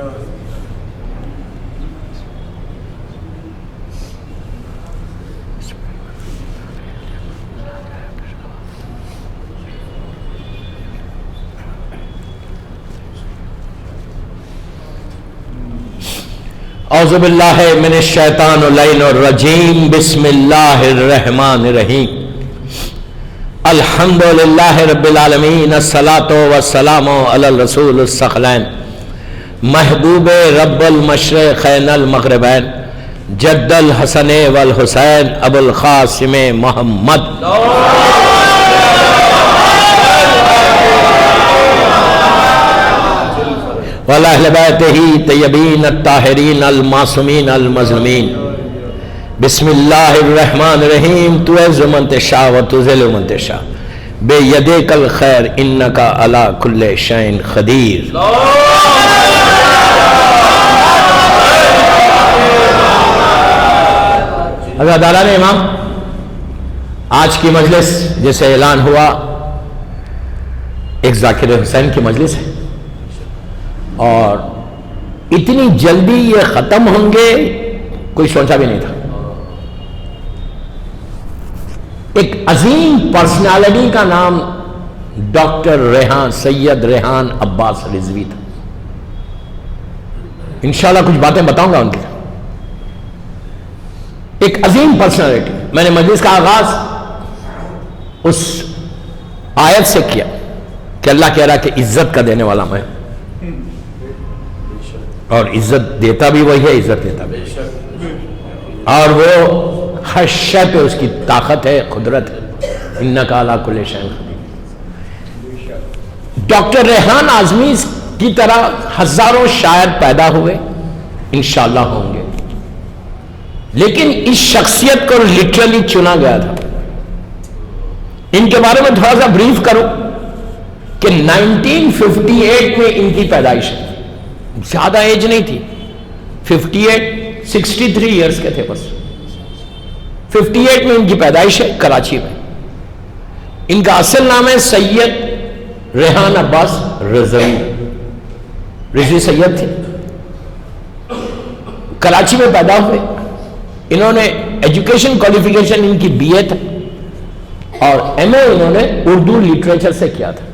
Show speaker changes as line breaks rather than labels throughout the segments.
اعوذ باللہ من الشیطان اللعین الرجیم بسم اللہ الرحمن الرحیم الحمدللہ رب العالمین الصلاۃ والسلام علی الرسول الثقلین محبوب رب المشرقین المغربین جد الحسن والحسین ابو القاسم محمد وعلی اہل بیتہ طیبین الطاہرین المعصومین المظلومین بسم اللہ الرحمن الرحیم تو عز من تشاء و تذل من تشاء بیدیک الخیر انکا علی کل شیء قدیر حضرت داران امام، آج کی مجلس جیسے اعلان ہوا ایک ذاکر حسین کی مجلس ہے اور اتنی جلدی یہ ختم ہوں گے کوئی سوچا بھی نہیں تھا۔ ایک عظیم پرسنالٹی کا نام ڈاکٹر ریحان، سید ریحان عباس رضوی تھا۔ انشاءاللہ کچھ باتیں بتاؤں گا ان کی۔ ایک عظیم پرسنالٹی۔ میں نے مجلس کا آغاز اس آیت سے کیا کہ اللہ کہہ رہا کہ عزت کا دینے والا میں، اور عزت دیتا بھی وہی ہے، عزت دیتا بھی، اور وہ ہر شے پہ اس کی طاقت ہے، قدرت ہے۔ انک علی کل شیء قدیر۔ ڈاکٹر ریحان اعظمی کی طرح ہزاروں شاعر پیدا ہوئے، انشاءاللہ ہوں گے، لیکن اس شخصیت کو لٹرلی چنا گیا تھا۔ ان کے بارے میں تھوڑا سا بریف کروں کہ 1958 میں ان کی پیدائش ہے، زیادہ ایج نہیں تھی، 63 ایئرز کے تھے بس۔ 58 میں ان کی پیدائش ہے کراچی میں۔ ان کا اصل نام ہے سید ریحان عباس رضوی، رضوی سید تھے، کراچی میں پیدا ہوئے۔ انہوں نے ایجوکیشن کوالیفیکیشن ان کی BA تھا اور MA انہوں نے اردو لٹریچر سے کیا تھا،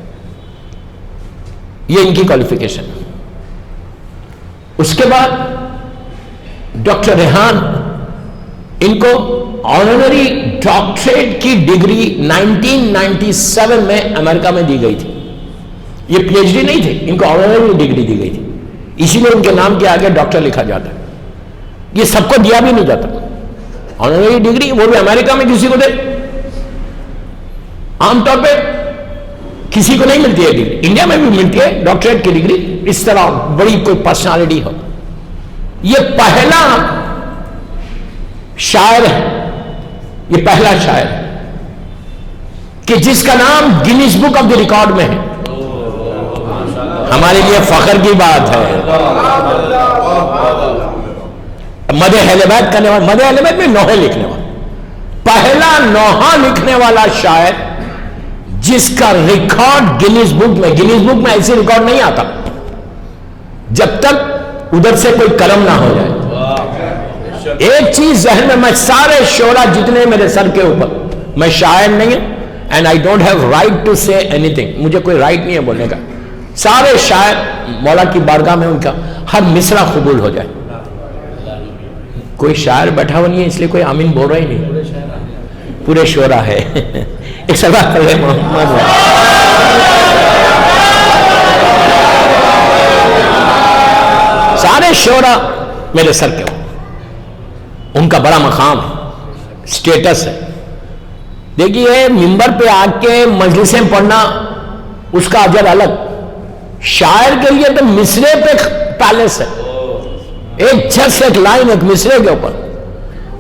یہ ان کی کوالیفیکیشن۔ اس کے بعد ڈاکٹر ریحان، ان کو آنرری ڈاکٹریٹ کی ڈگری 1997 میں امریکہ میں دی گئی تھی۔ یہ PhD نہیں تھی، ان کو آنرری ڈگری دی گئی تھی، اسی لیے ان کے نام کے آگے ڈاکٹر لکھا جاتا ہے۔ یہ سب کو دیا بھی نہیں جاتا آنرری ڈگری، وہ بھی امریکہ میں کسی کو دے، عام طور پہ کسی کو نہیں ملتی ہے ڈگری، انڈیا میں بھی ملتی ہے ڈاکٹریٹ کی ڈگری، اس طرح بڑی کوئی پرسنالٹی ہو۔ یہ پہلا شاعر ہے، یہ پہلا شاعر ہے کہ جس کا نام Guinness book of the record میں ہے۔ ہمارے لیے فخر کی بات ہے۔ مدح اہل بیت کرنے والا، مدح اہل بیت میں نوحے لکھنے والا، پہلا نوحہ لکھنے والا شاعر جس کا ریکارڈ گینیز بک میں ایسی ریکارڈ نہیں آتا جب تک ادھر سے کوئی قلم نہ ہو جائے۔ ایک چیز ذہن میں سارے شعراء جتنے میرے سر کے اوپر، میں شاعر نہیں ہوں and I don't have right to say anything, مجھے کوئی رائٹ نہیں ہے بولنے کا۔ سارے شاعر مولا کی بارگاہ میں ان کا ہر مصرع قبول ہو جائے۔ کوئی شاعر بیٹھا ہوا نہیں ہے اس لیے کوئی آمین بول رہا ہی نہیں، پورے شعراء ہے۔ ایک صدا کرے محمد۔ سارے شعراء میرے سر کے اوپر، ان کا بڑا مقام ہے، سٹیٹس ہے۔ دیکھیے ممبر پہ آ کے مجلسیں پڑھنا اس کا اجر الگ، شاعر کے لیے تو مصرے پہ پیلس ہے، ایک جس ایک لائن ایک مصرے کے اوپر،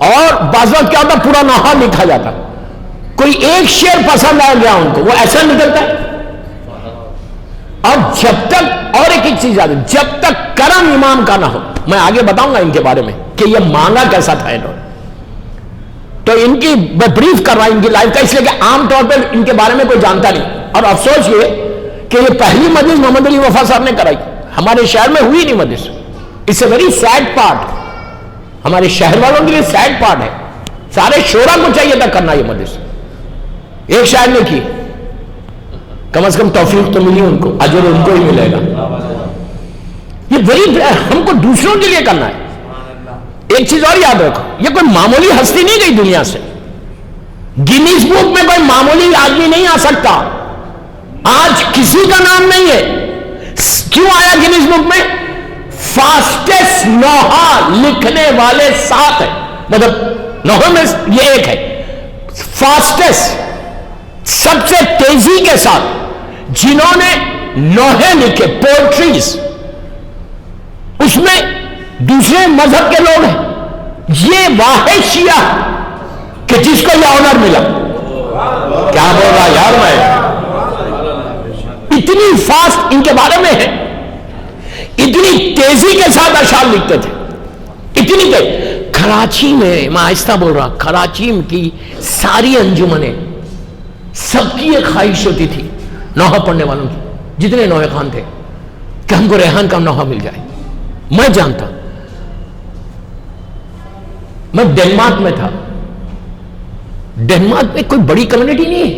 اور بعض وقت کیا ہوتا پورا نوحہ لکھا جاتا، کوئی ایک شعر پسند آ گیا ان کو، وہ ایسا نکلتا ہے۔ اور جب تک، اور ایک چیز یاد ہے، جب تک کرم امام کا نہ ہو، میں آگے بتاؤں گا ان کے بارے میں کہ یہ مانگا کیسا تھا انہوں نے، تو ان کی میں بریف کر رہا ہوں ان کی لائف کا، اس لیے کہ عام طور پہ ان کے بارے میں کوئی جانتا نہیں۔ اور افسوس یہ کہ یہ پہلی مجلس محمد علی وفا صاحب نے کرائی، ہمارے شہر میں ہوئی نہیں مجلس۔ It's a very sad part, ہمارے شہر والوں کے لیے سیڈ پارٹ ہے. سارے شورا کو چاہیے تھا کرنا یہ مدرسہ، ایک شاعر نے کی، کم از کم توفیق تو ملی ان کو، اجر ان کو ہی ملے گا. یہ وہی ہم کو دوسروں کے لیے کرنا ہے. ایک چیز اور یاد رکھو، یہ کوئی معمولی ہستی نہیں گئی دنیا سے. گینیز بک میں کوئی معمولی آدمی نہیں آ سکتا. آج کسی کا نام نہیں ہے. کیوں آیا گینیز بک میں؟ فاسٹسٹ نوحہ لکھنے والے 7 ہیں، مطلب نوحہ میں یہ ایک ہے فاسٹسٹ، سب سے تیزی کے ساتھ جنہوں نے نوحے لکھے، پوئٹریز، اس میں دوسرے مذہب کے لوگ ہیں. یہ واحد شیعہ کہ جس کو یہ آنر ملا. کیا بول رہا یار میں؟ اتنی فاسٹ ان کے بارے میں ہے، اتنی تیزی کے ساتھ اشعار لکھتے تھے، اتنی تیز. کراچی میں، میں آہستہ بول رہا، کراچی کی ساری انجمنیں، سب کی ایک خواہش ہوتی تھی نوحہ پڑھنے والوں کی، جتنے نوحہ خان تھے، کہ ہم کو ریحان کا نوحہ مل جائے. میں جانتا، میں ڈنمارک میں تھا. ڈنمارک میں کوئی بڑی کمیونٹی نہیں ہے،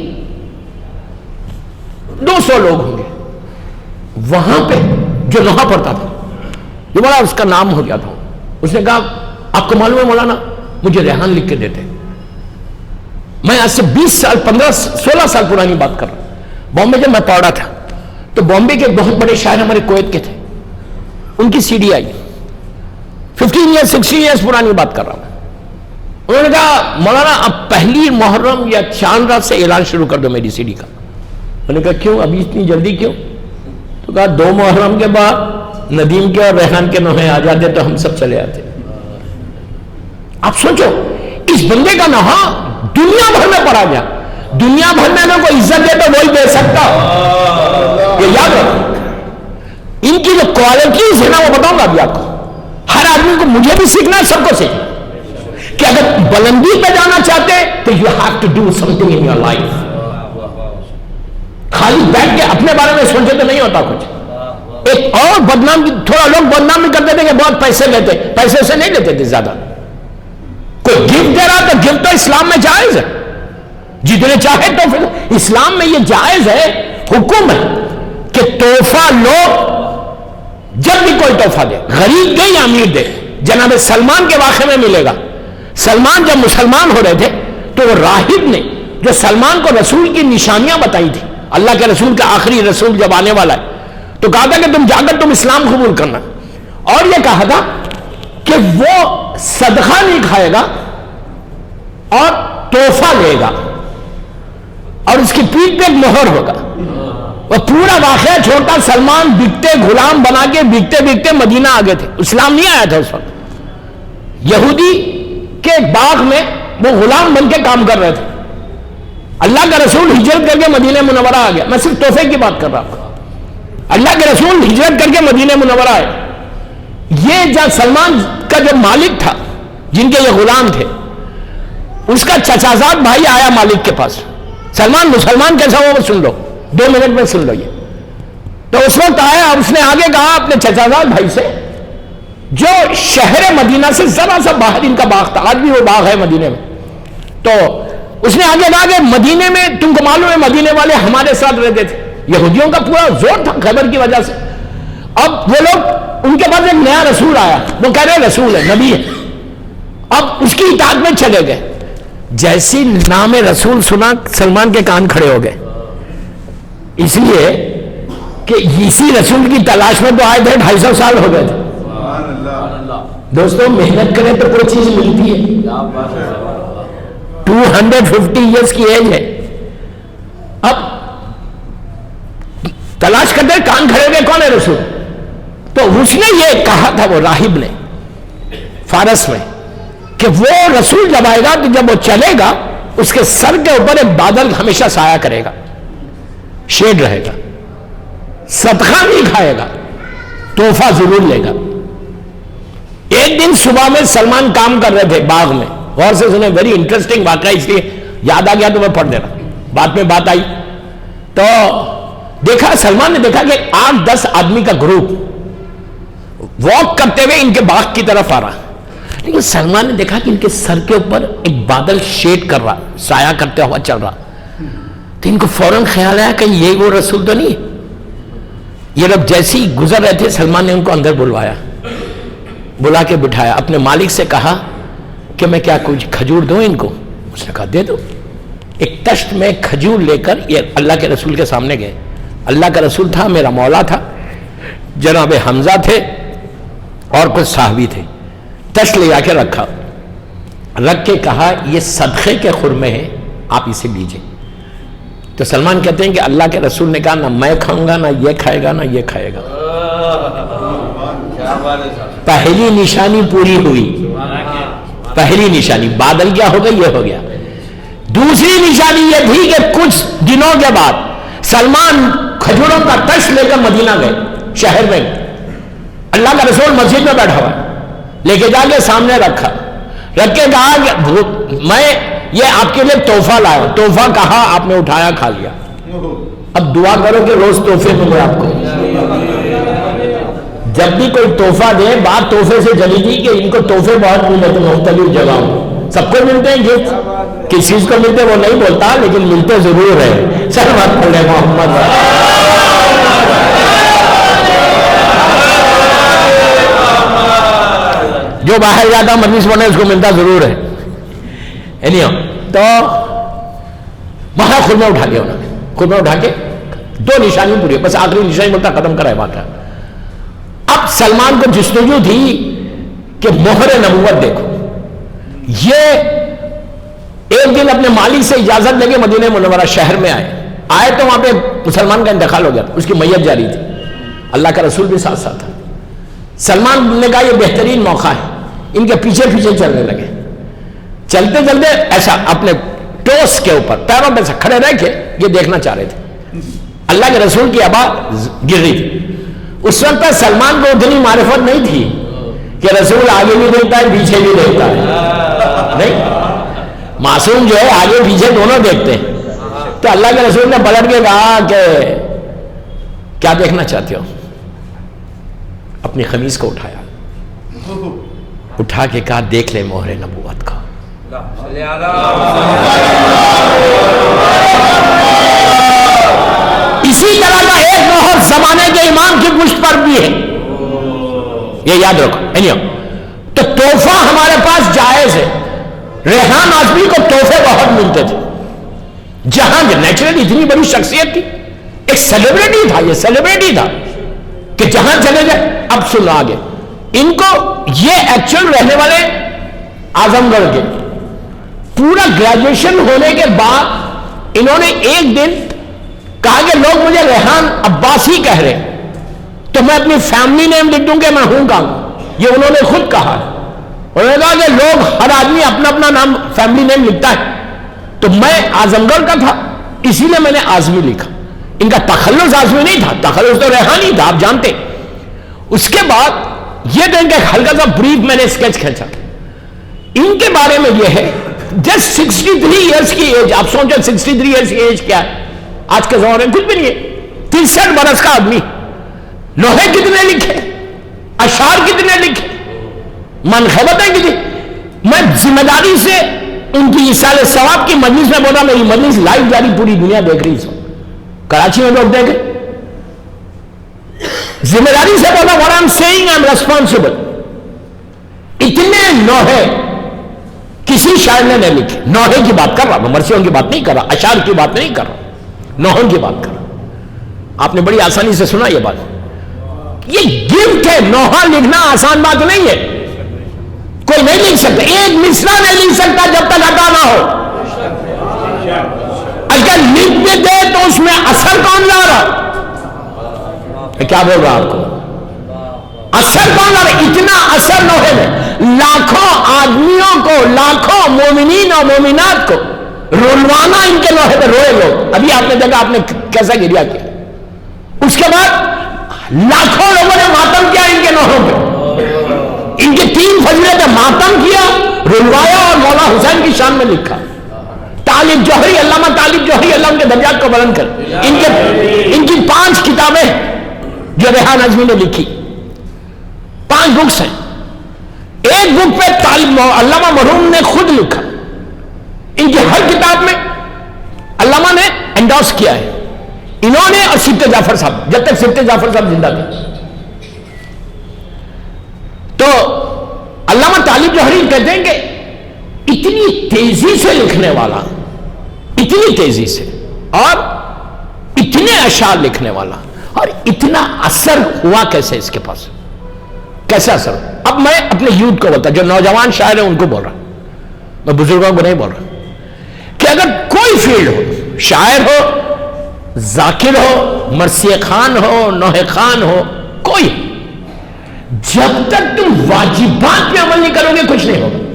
200 لوگ ہوں گے. وہاں پہ جو نوحہ پڑھتا تھا، یہ بڑا اس کا نام ہو گیا تھا. اس نے کہا آپ کو معلوم ہے مولانا، مجھے ریحان لکھ کے دیتے. میں آج سے 20 سال 15-16 سال پرانی بات کر رہا ہوں. بامبے جب میں پڑھ رہا تھا تو بامبے کے بہت بڑے شاعر ہمارے کویت کے تھے، ان کی سی ڈی آئی 15 ایئرس 16 ایئرس پرانی بات کر رہا ہوں. انہوں نے کہا مولانا اب پہلی محرم یا چاند رات سے اعلان شروع کر دو میری سی ڈی کا. میں نے کہا کیوں ابھی اتنی جلدی کیوں؟ تو کہا 2 محرم کے بعد ندیم کے اور ریحان کے نوحے آ جاتے تو ہم سب چلے آتے. آپ سوچو، اس بندے کا نوحہ دنیا بھر میں پڑھا گیا. دنیا بھر میں اگر کوئی عزت دے تو وہی دے سکتا. یہ یاد رکھو. ان کی جو کوالٹیز ہے نا وہ بتاؤں گا ابھی آپ کو. ہر آدمی کو، مجھے بھی سیکھنا ہے، سب کو سیکھنا کہ اگر بلندی پہ جانا چاہتے تو you have to do something in your life. خالی بیٹھ کے اپنے بارے میں سوچے تو نہیں ہوتا کچھ. ایک اور بدنام، تھوڑا لوگ بدنام بھی کرتے تھے کہ بہت پیسے لیتے، پیسے سے نہیں لیتے تھے زیادہ. کوئی گفٹ دے رہا تو گفٹ تو اسلام میں جائز ہے، جتنے چاہے تو پھر اسلام میں یہ جائز ہے، حکم ہے کہ تحفہ لو. جب بھی کوئی تحفہ دے، غریب دے یا امیر دے. جناب سلمان کے واقعے میں ملے گا. سلمان جب مسلمان ہو رہے تھے تو وہ راہب نے جو سلمان کو رسول کی نشانیاں بتائی تھی، اللہ کے رسول کا آخری رسول جب آنے والا ہے، تو کہا تھا کہ تم جا کر تم اسلام قبول کرنا. اور یہ کہا تھا کہ وہ صدقہ نہیں کھائے گا اور تحفہ لے گا، اور اس کی پیٹھ پہ ایک مہر ہوگا. وہ پورا واقعہ چھوٹا، سلمان بکتے غلام بنا کے بکتے بکتے مدینہ آگے تھے. اسلام نہیں آیا تھا اس وقت. یہودی کے باغ میں وہ غلام بن کے کام کر رہے تھے. اللہ کا رسول ہجرت کر کے مدینہ منورہ آ گیا. میں صرف تحفے کی بات کر رہا ہوں. اللہ کے رسول ہجرت کر کے مدینہ منورہ آئے. یہ جب سلمان کا جو مالک تھا، جن کے یہ غلام تھے، اس کا چچازاد بھائی آیا مالک کے پاس. سلمان مسلمان کیسا ہو وہ سن لو، 2 منٹ میں سن لو. یہ تو اس وقت آیا، اس نے آگے کہا اپنے چچازاد بھائی سے، جو شہر مدینہ سے ذرا سا باہر ان کا باغ تھا، آج بھی وہ باغ ہے مدینے میں. تو اس نے آگے کہا کہ مدینے میں تم کو معلوم ہے مدینے والے ہمارے ساتھ رہتے تھے. یہودیوں کا پورا زور تھا خیبر کی وجہ سے. اب وہ لوگ، ان کے پاس ایک نیا رسول آیا، وہ کہہ رہے رسول ہے، نبی ہے. اب اس کی اطاعت میں چلے گئے. جیسی نام رسول سنا، سلمان کے کان کھڑے ہو گئے. اس لیے کہ اسی رسول کی تلاش میں تو آئے تھے، 250 سال ہو گئے تھے. دوستوں محنت کریں تو کوئی چیز ملتی ہے. 250 ایئرس کی ایج ہے. اب تلاش کرتے کان کھڑے ہوئے، کون ہے رسول؟ تو اس نے یہ کہا تھا، وہ راہب نے فارس میں، کہ وہ رسول جب آئے گا تو جب وہ چلے گا اس کے سر کے اوپر ایک بادل ہمیشہ سایہ کرے گا، شیڈ رہے گا. صدقہ نہیں کھائے گا، تحفہ ضرور لے گا. ایک دن صبح میں سلمان کام کر رہے تھے باغ میں. غور سے سنیں، ویری انٹرسٹنگ واقعہ، اس لیے یاد آ گیا تو میں پڑھ دے رہا. بعد میں بات آئی تو دیکھا، سلمان نے دیکھا کہ 8-10 آدمی کا گروپ واک کرتے ہوئے ان کے باغ کی طرف آ رہا. لیکن سلمان نے دیکھا کہ ان کے سر کے اوپر ایک بادل شیڈ کر رہا, سایہ کرتے ہوا چل رہا. تو ان کو فوراً خیال آیا کہ یہ وہ رسول تو نہیں. یہ لوگ جیسے ہی گزر رہے تھے, سلمان نے ان کو اندر بلوایا, بلا کے بٹھایا, اپنے مالک سے کہا کہ میں کیا کچھ کھجور دوں ان کو؟ اس نے کہا دے دو. ایک تشت میں کھجور لے کر یہ اللہ کے رسول کے سامنے گئے. اللہ کا رسول تھا, میرا مولا تھا, جناب حمزہ تھے اور کچھ صحابی تھے. تشت لے جا کے رکھا, رکھ کے کہا یہ صدقے کے خرمے ہیں, آپ اسے لیجئے. تو سلمان کہتے ہیں کہ اللہ کے رسول نے کہا نہ میں کھاؤں گا, نہ یہ کھائے گا, نہ یہ کھائے گا. پہلی نشانی پوری ہوئی. پہلی نشانی بادل کیا ہو گئی, یہ ہو گیا. دوسری نشانی یہ تھی کہ کچھ دنوں کے بعد سلمان کھجوروں کا تشت لے کر مدینہ گئے, شہر میں. اللہ کا رسول مسجد میں بیٹھا ہوا, لے کے جا کے سامنے رکھا, رکھ کے کہا کہ میں یہ آپ کے لیے تحفہ لایا. تحفہ کہا, آپ نے اٹھایا, کھا لیا. اب دعا کرو کہ روز تحفے ملے آپ کو. جب بھی کوئی تحفہ دے, بات تحفے سے چلی تھی کہ ان کو تحفے بہت ملتے تھے مختلف جگہوں. سب کو ملتے ہیں گفٹ, کس چیز کو ملتے وہ نہیں بولتا, لیکن ملتے ضرور ہے. سلوات پڑھ لیں محمد. جو باہر جاتا مجلس پڑھنے اس کو ملتا ضرور ہے. تو وہاں خرمہ اٹھا لیا انہوں نے. خرمہ اٹھا کے دو نشانی پوری, بس آخری نشانی بولتا ختم کرا ہے واقعہ. اب سلمان کو جستجو تھی کہ مہر نبوت دیکھو. یہ ایک دن اپنے مالک سے اجازت لے کے مدینہ منورہ شہر میں آئے تو وہاں پہ مسلمان کا انتقال ہو گیا, اس کی میت جاری تھی. اللہ کا رسول بھی ساتھ ساتھ تھا. سلمان نے کہا یہ بہترین موقع ہے. ان کے پیچھے پیچھے چلنے لگے. چلتے چلتے ایسا اپنے ٹوس کے اوپر پیروں پہ کھڑے رہ کے یہ دیکھنا چاہ رہے تھے. اللہ کے رسول کی آواز گر رہی تھی. اس وقت سلمان کو اتنی معرفت نہیں تھی کہ رسول آگے بھی دیکھتا ہے پیچھے بھی دیکھتا ہے. نہیں, معصوم جو ہے آگے پیچھے دونوں دیکھتے ہیں. تو اللہ کے رسول نے پلٹ کے کہا کہ کیا دیکھنا چاہتے ہو؟ اپنی قمیص کو اٹھایا, اٹھا کے کہا دیکھ لے مہر نبوت کا. اسی طرح کا ایک مہر زمانے کے امام کی پشت پر بھی ہے, یہ یاد رکھو. تو تحفہ ہمارے پاس جائز ہے. ریحان آزمی کو تحفے بہت ملتے تھے. جہاں نیچرلی اتنی بڑی شخصیت تھی, ایک سیلیبریٹی تھا, یہ سیلیبریٹی تھا کہ جہاں چلے جائے. اب سنو آگے, ان کو یہ ایکچوئل رہنے والے اعظم گڑھ کے, پورا گریجویشن ہونے کے بعد انہوں نے ایک دن کہا کہ لوگ مجھے ریحان عباسی کہہ رہے, تو میں اپنی فیملی نیم لکھ دوں کہ میں ہوں کہاں. یہ انہوں نے خود کہا. انہوں نے کہا کہ لوگ, ہر آدمی اپنا اپنا نام فیملی نیم لکھتا ہے, تو میں اعظم گڑھ کا تھا اسی لیے میں نے آزمی لکھا. ان کا تخلص آزمی نہیں تھا, تخلص تو ریحانی تھا, آپ جانتے. اس کے بعد یہ دن کا ہلکا سا بریف میں نے اسکیچ کھینچا. ان کے بارے میں یہ ہے, جسٹ 63 ایئرس کی ایج. آپ سوچیں 63 ایئرس کی ایج کیا ہے آج کے زمانے میں؟ کچھ بھی نہیں ہے. 63 برس کا آدمی, لوہے کتنے لکھے, اشعار کتنے لکھے, منقبتیں کتنی. میں ذمہ داری سے ان کی اصالہ ثواب کی مجلس میں بولا, میری مجلس لائیو جاری پوری دنیا دیکھ رہی ہے, کراچی میں لوگ دیکھے. ذمہ داری سے بولا, what I'm saying I'm responsible. اتنے نوحے کسی شاعر نے نہیں لکھے. نوحے کی بات کر رہا ہوں, مرثیوں کی بات نہیں کر رہا, اشعار کی بات نہیں کر رہا, نوحوں کی بات کر رہا. آپ نے بڑی آسانی سے سنا یہ بات. یہ گفٹ ہے. نوحہ لکھنا آسان بات نہیں ہے. کوئی نہیں لکھ سکتا, ایک مصرع نہیں لکھ سکتا جب تک عطا نہ ہو. اگر لکھ بھی دے تو اس میں اثر کون لا رہا؟ کیا بول رہا آپ کو, اثر کون لا رہا؟ اتنا اثر نوحے میں. لاکھوں آدمیوں کو, لاکھوں مومنین اور مومنات کو رلوانا ان کے نوحے پہ روئے لوگ. ابھی آپ نے دیکھا آپ نے کیسا گریا کیا. اس کے بعد لاکھوں لوگوں نے ماتم کیا ان کے نوحوں پہ. ان کے 3 فضیلتیں, ماتم کیا, رلوایا اور مولا حسین کی شان میں لکھا. طالب جوہری, علامہ طالب جوہری, اللہ ان کے درجات کو بلند کر. ان کی 5 کتابیں جو ریحان آزمی نے لکھی, 5 بکس ہیں. ایک بک پہ علامہ مرحوم نے خود لکھا, ان کی ہر کتاب میں علامہ نے انڈورس کیا ہے, انہوں نے اور سبط جعفر صاحب, جب تک سبط جعفر صاحب زندہ تھے. تو علامہ طالب جوہری کہتے ہیں کہ اتنی تیزی سے لکھنے والا, اتنی تیزی سے اور اتنے اشعار لکھنے والا, اور اتنا اثر ہوا کیسے اس کے پاس, کیسا اثر. اب میں اپنے یوتھ کو بولتا, جو نوجوان شاعر ہیں ان کو بول رہا, میں بزرگوں کو نہیں بول رہا, کہ اگر کوئی فیلڈ ہو, شاعر ہو, ذاکر ہو, مرثیہ خان ہو, نوحہ خان ہو, کوئی, جب تک تم واجبات پہ عمل نہیں کرو گے کچھ نہیں ہوگا.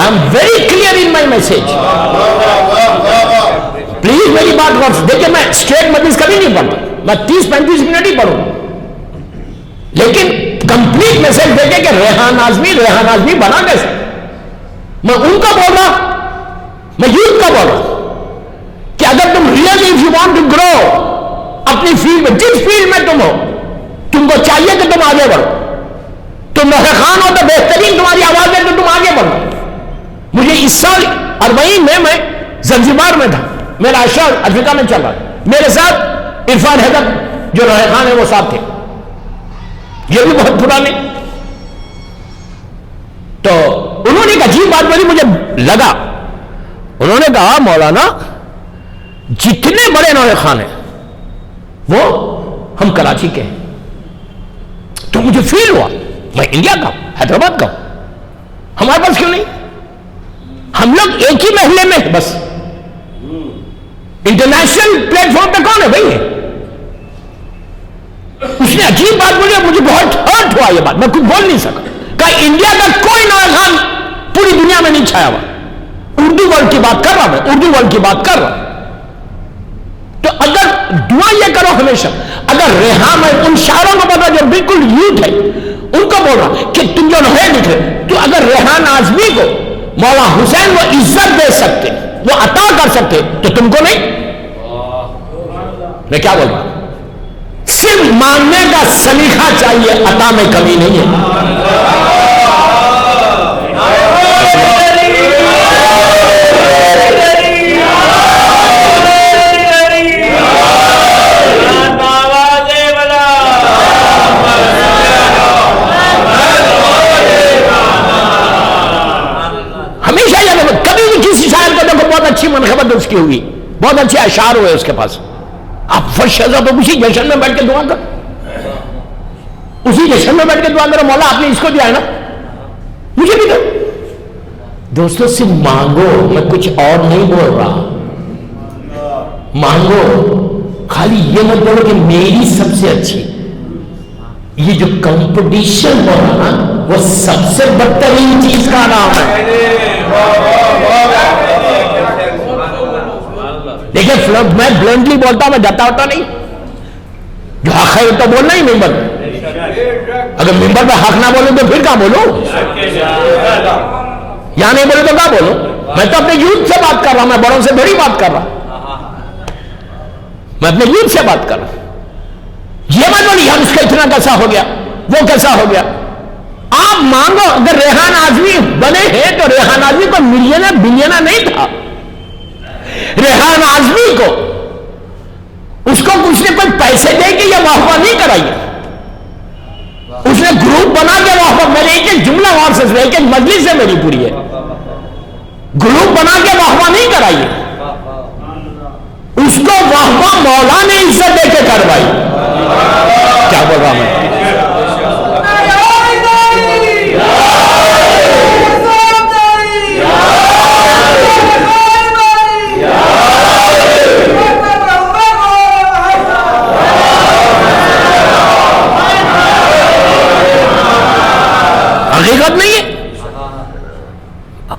I am very clear in my message. Please میری بات غور سے دیکھیں, میں اسٹریٹ مجلس کبھی نہیں پڑھتا, میں 30-35 منٹ ہی پڑھوں, لیکن کمپلیٹ میسج دیکھیں کہ ریحان آزمی بنا کیسے. میں ان کا بول رہا, میں یوتھ کا بول رہا کہ اگر تم really if you want to grow اپنی فیلڈ میں, جس فیلڈ میں تم ہو, تم کو چاہیے کہ تم آگے بڑھو. تم نوحہ خان ہو تو بہترین تمہاری آواز ہے تو تم آگے بڑھو. مجھے اس سال 40 میں زنزبار میں تھا, میرا اشعار افریقہ میں چل رہا, میرے ساتھ عرفان حیدر جو نوحہ خان ہے وہ ساتھ تھے, یہ بھی بہت پرانے. تو انہوں نے ایک عجیب بات بولی, مجھے لگا, انہوں نے کہا مولانا جتنے بڑے نوحہ خان ہیں وہ ہم کراچی کے ہیں. تو مجھے فیل ہوا, میں انڈیا کا ہوں, حیدرآباد کا ہوں, ہمارے پاس کیوں نہیں, ہم لوگ ایک ہی محلے میں ہیں بس. انٹرنیشنل پلیٹ فارم پہ کون ہے بھائی؟ اس نے عجیب بات بولی, مجھے بہت ہرٹ ہوا یہ بات, میں کچھ بول نہیں سکا. کہ انڈیا کا کوئی نوحہ خان پوری دنیا میں نہیں چھایا ہوا. اردو ورلڈ کی بات کر رہا, میں اردو ورلڈ کی بات کر رہا. تو اگر دعا یہ کرو ہمیشہ, اگر ریحان میں ان شاعروں کو پتا جو بالکل یوتھ ہے, ان کو بول رہا کہ تم جو نوحے لکھ رہے, تو اگر ریحان آزمی کو مولا حسین وہ عزت دے سکتے, وہ عطا کر سکتے, تو تم کو نہیں. میں کیا بول رہا, صرف ماننے کا سلیقہ چاہیے, عطا میں کمی نہیں ہے. ہمیشہ یہ کبھی بھی کسی شاعر کو دیکھو بہت اچھی منقبت اس کی ہوئی, بہت اچھے اشعار ہوئے اس کے پاس, آپ فرض شہزہ تو اسی جشن میں بیٹھ کے دعا کرو, اسی جشن میں بیٹھ کے دعا کرو, مولا آپ نے اس کو دیا ہے نا, مجھے بھی دو. دوستو صرف مانگو, میں کچھ اور نہیں بول رہا, مانگو. خالی یہ مت بولو کہ میری سب سے اچھی. یہ جو کمپٹیشن ہو رہا نا, وہ سب سے بدترین چیز کا نام ہے. دیکھیں میں بلنٹلی بولتا ہوں, میں ڈرتا ہوتا نہیں, جو حق ہے تو بولنا ہی ممبر. اگر ممبر پہ حق نہ بولوں تو پھر کہاں بولوں, یہاں نہیں بولے تو کہاں بولوں. میں تو اپنے یوتھ سے بات کر رہا ہوں, میں بڑوں سے بڑی بات کر رہا, میں اپنے یوتھ سے بات کر رہا ہوں. یہ مت بولی ہم اس کا اتنا کیسا ہو گیا, وہ کیسا ہو گیا. آپ مانگو, اگر ریحان آزمی بنے ہیں تو ریحان آزمی کو ملینر بلینر نہیں تھا. ریحان آزمی کو اس کو کچھ نے کوئی پیسے دے کے یا واہ واہ نہیں کرائی, اس نے گروپ بنا کے واہ واہ. میں نے ایک جملہ وہاں سے ایک ایک مجلس سے میری پوری ہے, گروپ بنا کے واہ واہ نہیں کرائی, اس کو واہ واہ مولا نے عزت دے کے کروائی. کیا بول رہا میں, حقیقت نہیں ہے.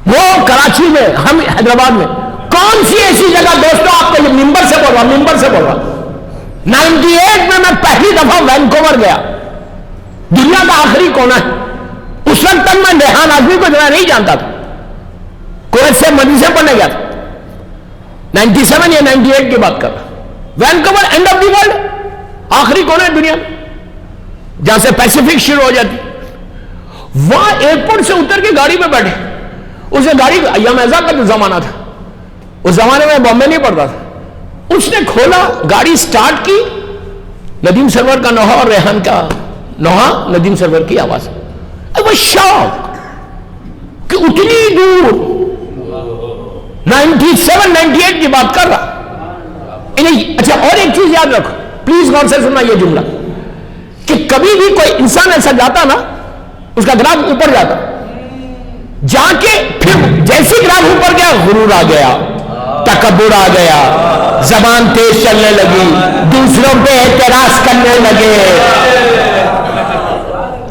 وہ کراچی میں, ہم حیدرآباد میں, کون سی ایسی جگہ دوستوں, آپ کو ممبر سے بول رہا, 98 میں پہلی دفعہ وینکوور گیا, دنیا کا آخری کونا ہے. اس وقت تک میں ریحان آزمی کو جو نہیں جانتا تھا, کویت سے مدرسے پڑھنے گیا تھا, 97 یا 98 کی بات کر رہا. Vancouver and of the world, آخری کونا ہے دنیا میں. جہاں سے پیسیفک شروع ہو جاتی. وہاں ایئرپورٹ سے اتر کے گاڑی میں بیٹھے. اسے گاڑی ایام ایزا کا جو زمانہ تھا, اس زمانے میں بامبے نہیں پڑتا تھا. اس نے کھولا, گاڑی سٹارٹ کی, ندیم سرور کا نوحہ اور ریحان کا نوحہ, ندیم سرور کی آواز. I was shocked کہ اتنی دور 97-98 کی بات کر رہا. اچھا اور ایک چیز یاد رکھو, پلیز غور سے سننا یہ جملہ, کہ کبھی بھی کوئی انسان ایسا جاتا نا, اس کا گراف اوپر جاتا, جا کے پھر جیسے گراف اوپر گیا غرور آ گیا, تکبر آ گیا, زبان تیز چلنے لگی, دوسروں پہ اعتراض کرنے لگے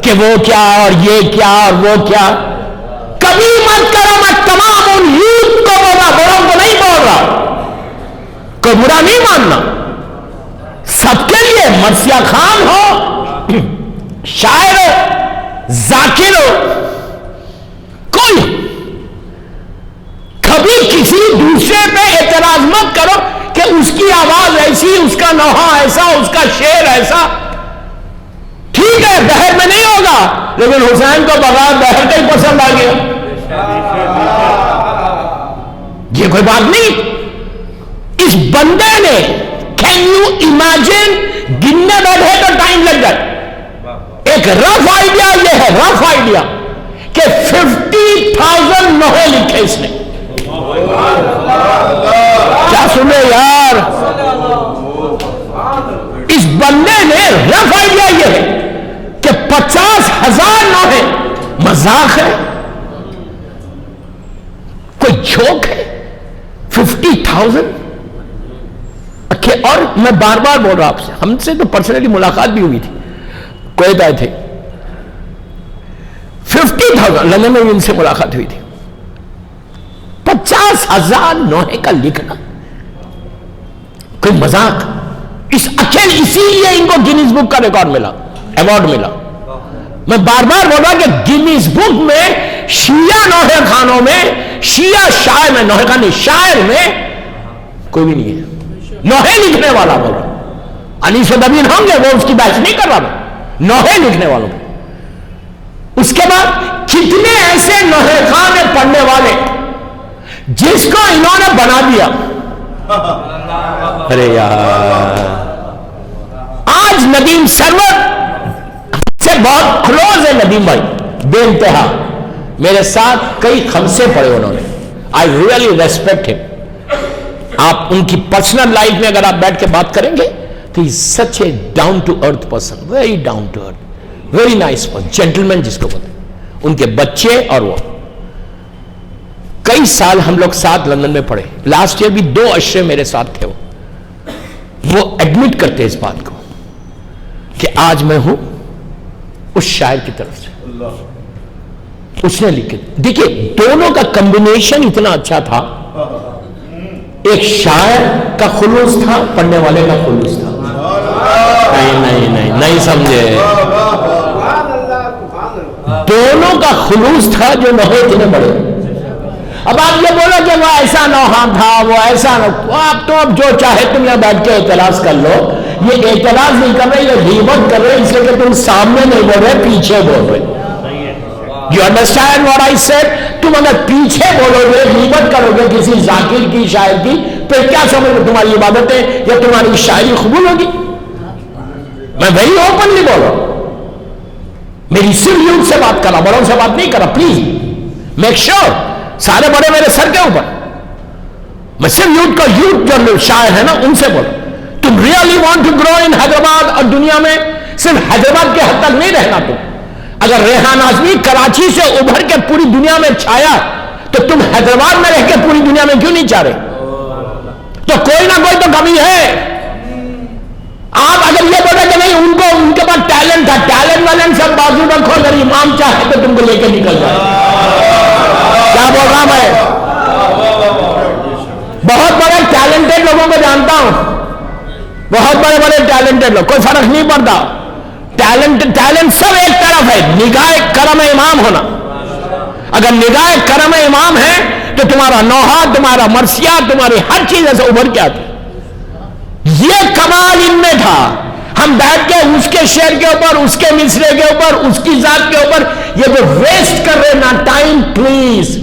کہ وہ کیا اور یہ کیا اور وہ کیا. کبھی مت کرو. میں تمام ان یوتھ کو بول رہا, بڑوں کو نہیں بول رہا, کوئی برا نہیں ماننا, سب کے لیے. مرثیہ خان ہو, شاعر ہو, ذاکر ہو, کوئی کبھی کسی دوسرے پہ اعتراض مت کرو کہ اس کی آواز ایسی, اس کا نوحہ ایسا, اس کا شعر ایسا. ٹھیک ہے بہر میں نہیں ہوگا, لیکن حسین کو بغیر بہر کا ہی پسند آ گیا. یہ کوئی بات نہیں. اس بندے نے, کین یو امیجن, گننے بیٹھے تو ٹائم لگ جائے. ایک رف آئیڈیا یہ ہے, رف آئیڈیا, کہ 50,000 نوحے لکھے اس نے. کیا سنے یار, اس بندے نے رف آئیڈیا یہ ہے کہ 50,000 نوحے مذاق ہے, کوئی جوک ہے. 50,000. اور میں بار بار بول رہا آپ سے, ہم سے تو پرسنلی ملاقات بھی ہوئی تھی, کویت آئے تھے. 50,000 لندن میں ان سے ملاقات ہوئی تھی. 50,000 نوحے کا لکھنا کوئی مذاق. اسی لیے ان کو گینیز بک کا ریکارڈ ملا, ایوارڈ ملا. میں بار بار بول رہا کہ گینیز بک میں شیعہ نوحے خانوں میں, شیعہ شاعر میں, نوحے خان شاعر میں کوئی بھی نہیں ہے. نوحے لکھنے والا بول رہا, علی صدبین ہوں گے, وہ اس کی بحث نہیں کر رہا, نوحے لکھنے والوں. اس کے بعد کتنے ایسے نوحے خان ہیں پڑھنے والے جس کو انہوں نے بنا دیا. ارے یار, آج ندیم سرور سے بہت کلوز ہے. ندیم بھائی بے انتہا, میرے ساتھ کئی خمسے پڑھے انہوں نے. آئی ریئلی ریسپیکٹ ہم. آپ ان کی پرسنل لائف میں اگر آپ بیٹھ کے بات کریں گے تو ہی such a down to earth person, very down to earth, very nice person, gentleman جس کو بولتے ہیں. ان کے بچے اور وہ کئی سال ہم لوگ ساتھ لندن میں پڑھے. لاسٹ ایئر بھی 2 عشرے میرے ساتھ تھے. وہ ایڈمٹ کرتے اس بات کو کہ آج میں ہوں اس شاعر کی طرف سے. اس نے لکھے, دیکھیے دونوں کا کمبینیشن اتنا اچھا تھا. ایک شاعر کا خلوص تھا, پڑھنے والے کا خلوص تھا. نہیں سمجھے, دونوں کا خلوص تھا جو نوحے اتنے بڑے. اب آپ یہ بولو کہ وہ ایسا نوحہ تھا, وہ ایسا آپ تو اب جو چاہے تم یہاں بیٹھ کے اعتراض کر لو. یہ اعتراض نہیں کر رہے, یہ غیبت کر رہے, اس لیے کہ تم سامنے نہیں بول رہے, پیچھے بول رہے. You understand what I said? تم اگر پیچھے بولو گے, غیبت کرو گے کسی ذاکر کی, شاعر کی, پھر کیا سمجھ گے تمہاری عبادتیں یا تمہاری شاعری قبول ہوگی؟ میں وہی اوپنلی بول رہا ہوں. میری صرف یوتھ سے بات کر رہا, بڑوں سے بات نہیں کر رہا. پلیز میک شیور, سارے بڑے میرے سر کے اوپر, میں صرف یوتھ کا, یوتھ جو شاعر ہے نا ان سے بول. تم ریئلی وانٹ ٹو گرو ان حیدرآباد, اور دنیا میں صرف حیدرآباد کے حد تک نہیں رہنا. تم اگر ریحان اعظمی کراچی سے ابھر کے پوری دنیا میں چھایا تو تم حیدرآباد میں رہ کے پوری دنیا میں کیوں نہیں چاہ رہے؟ تو کوئی نہ کوئی تو کمی ہے. آپ اگر یہ بولے کہ نہیں ان کو, ان کے پاس ٹیلنٹ تھا, ٹیلنٹ والے سب بازو رکھو, اگر امام چاہے تو تم کو لے کے نکل جائے. کیا بول رہا میں؟ بہت بڑے ٹیلنٹڈ لوگوں کو جانتا ہوں, بہت بڑے بڑے ٹیلنٹڈ لوگ, کوئی فرق نہیں پڑتا. ٹیلنٹ سب ایک طرف ہے, نگاہ کرم امام ہونا. اگر نگاہ کرم امام ہے تو تمہارا نوحہ, تمہارا مرثیہ, تمہاری ہر چیز ایسے ابھر کے آتی. یہ کمال ان میں تھا. ہم بیٹھ کے اس کے شعر کے اوپر، اس کے مصرے کے اوپر، اس کی ذات کے اوپر یہ جو ویسٹ کر رہے نا ٹائم، پلیز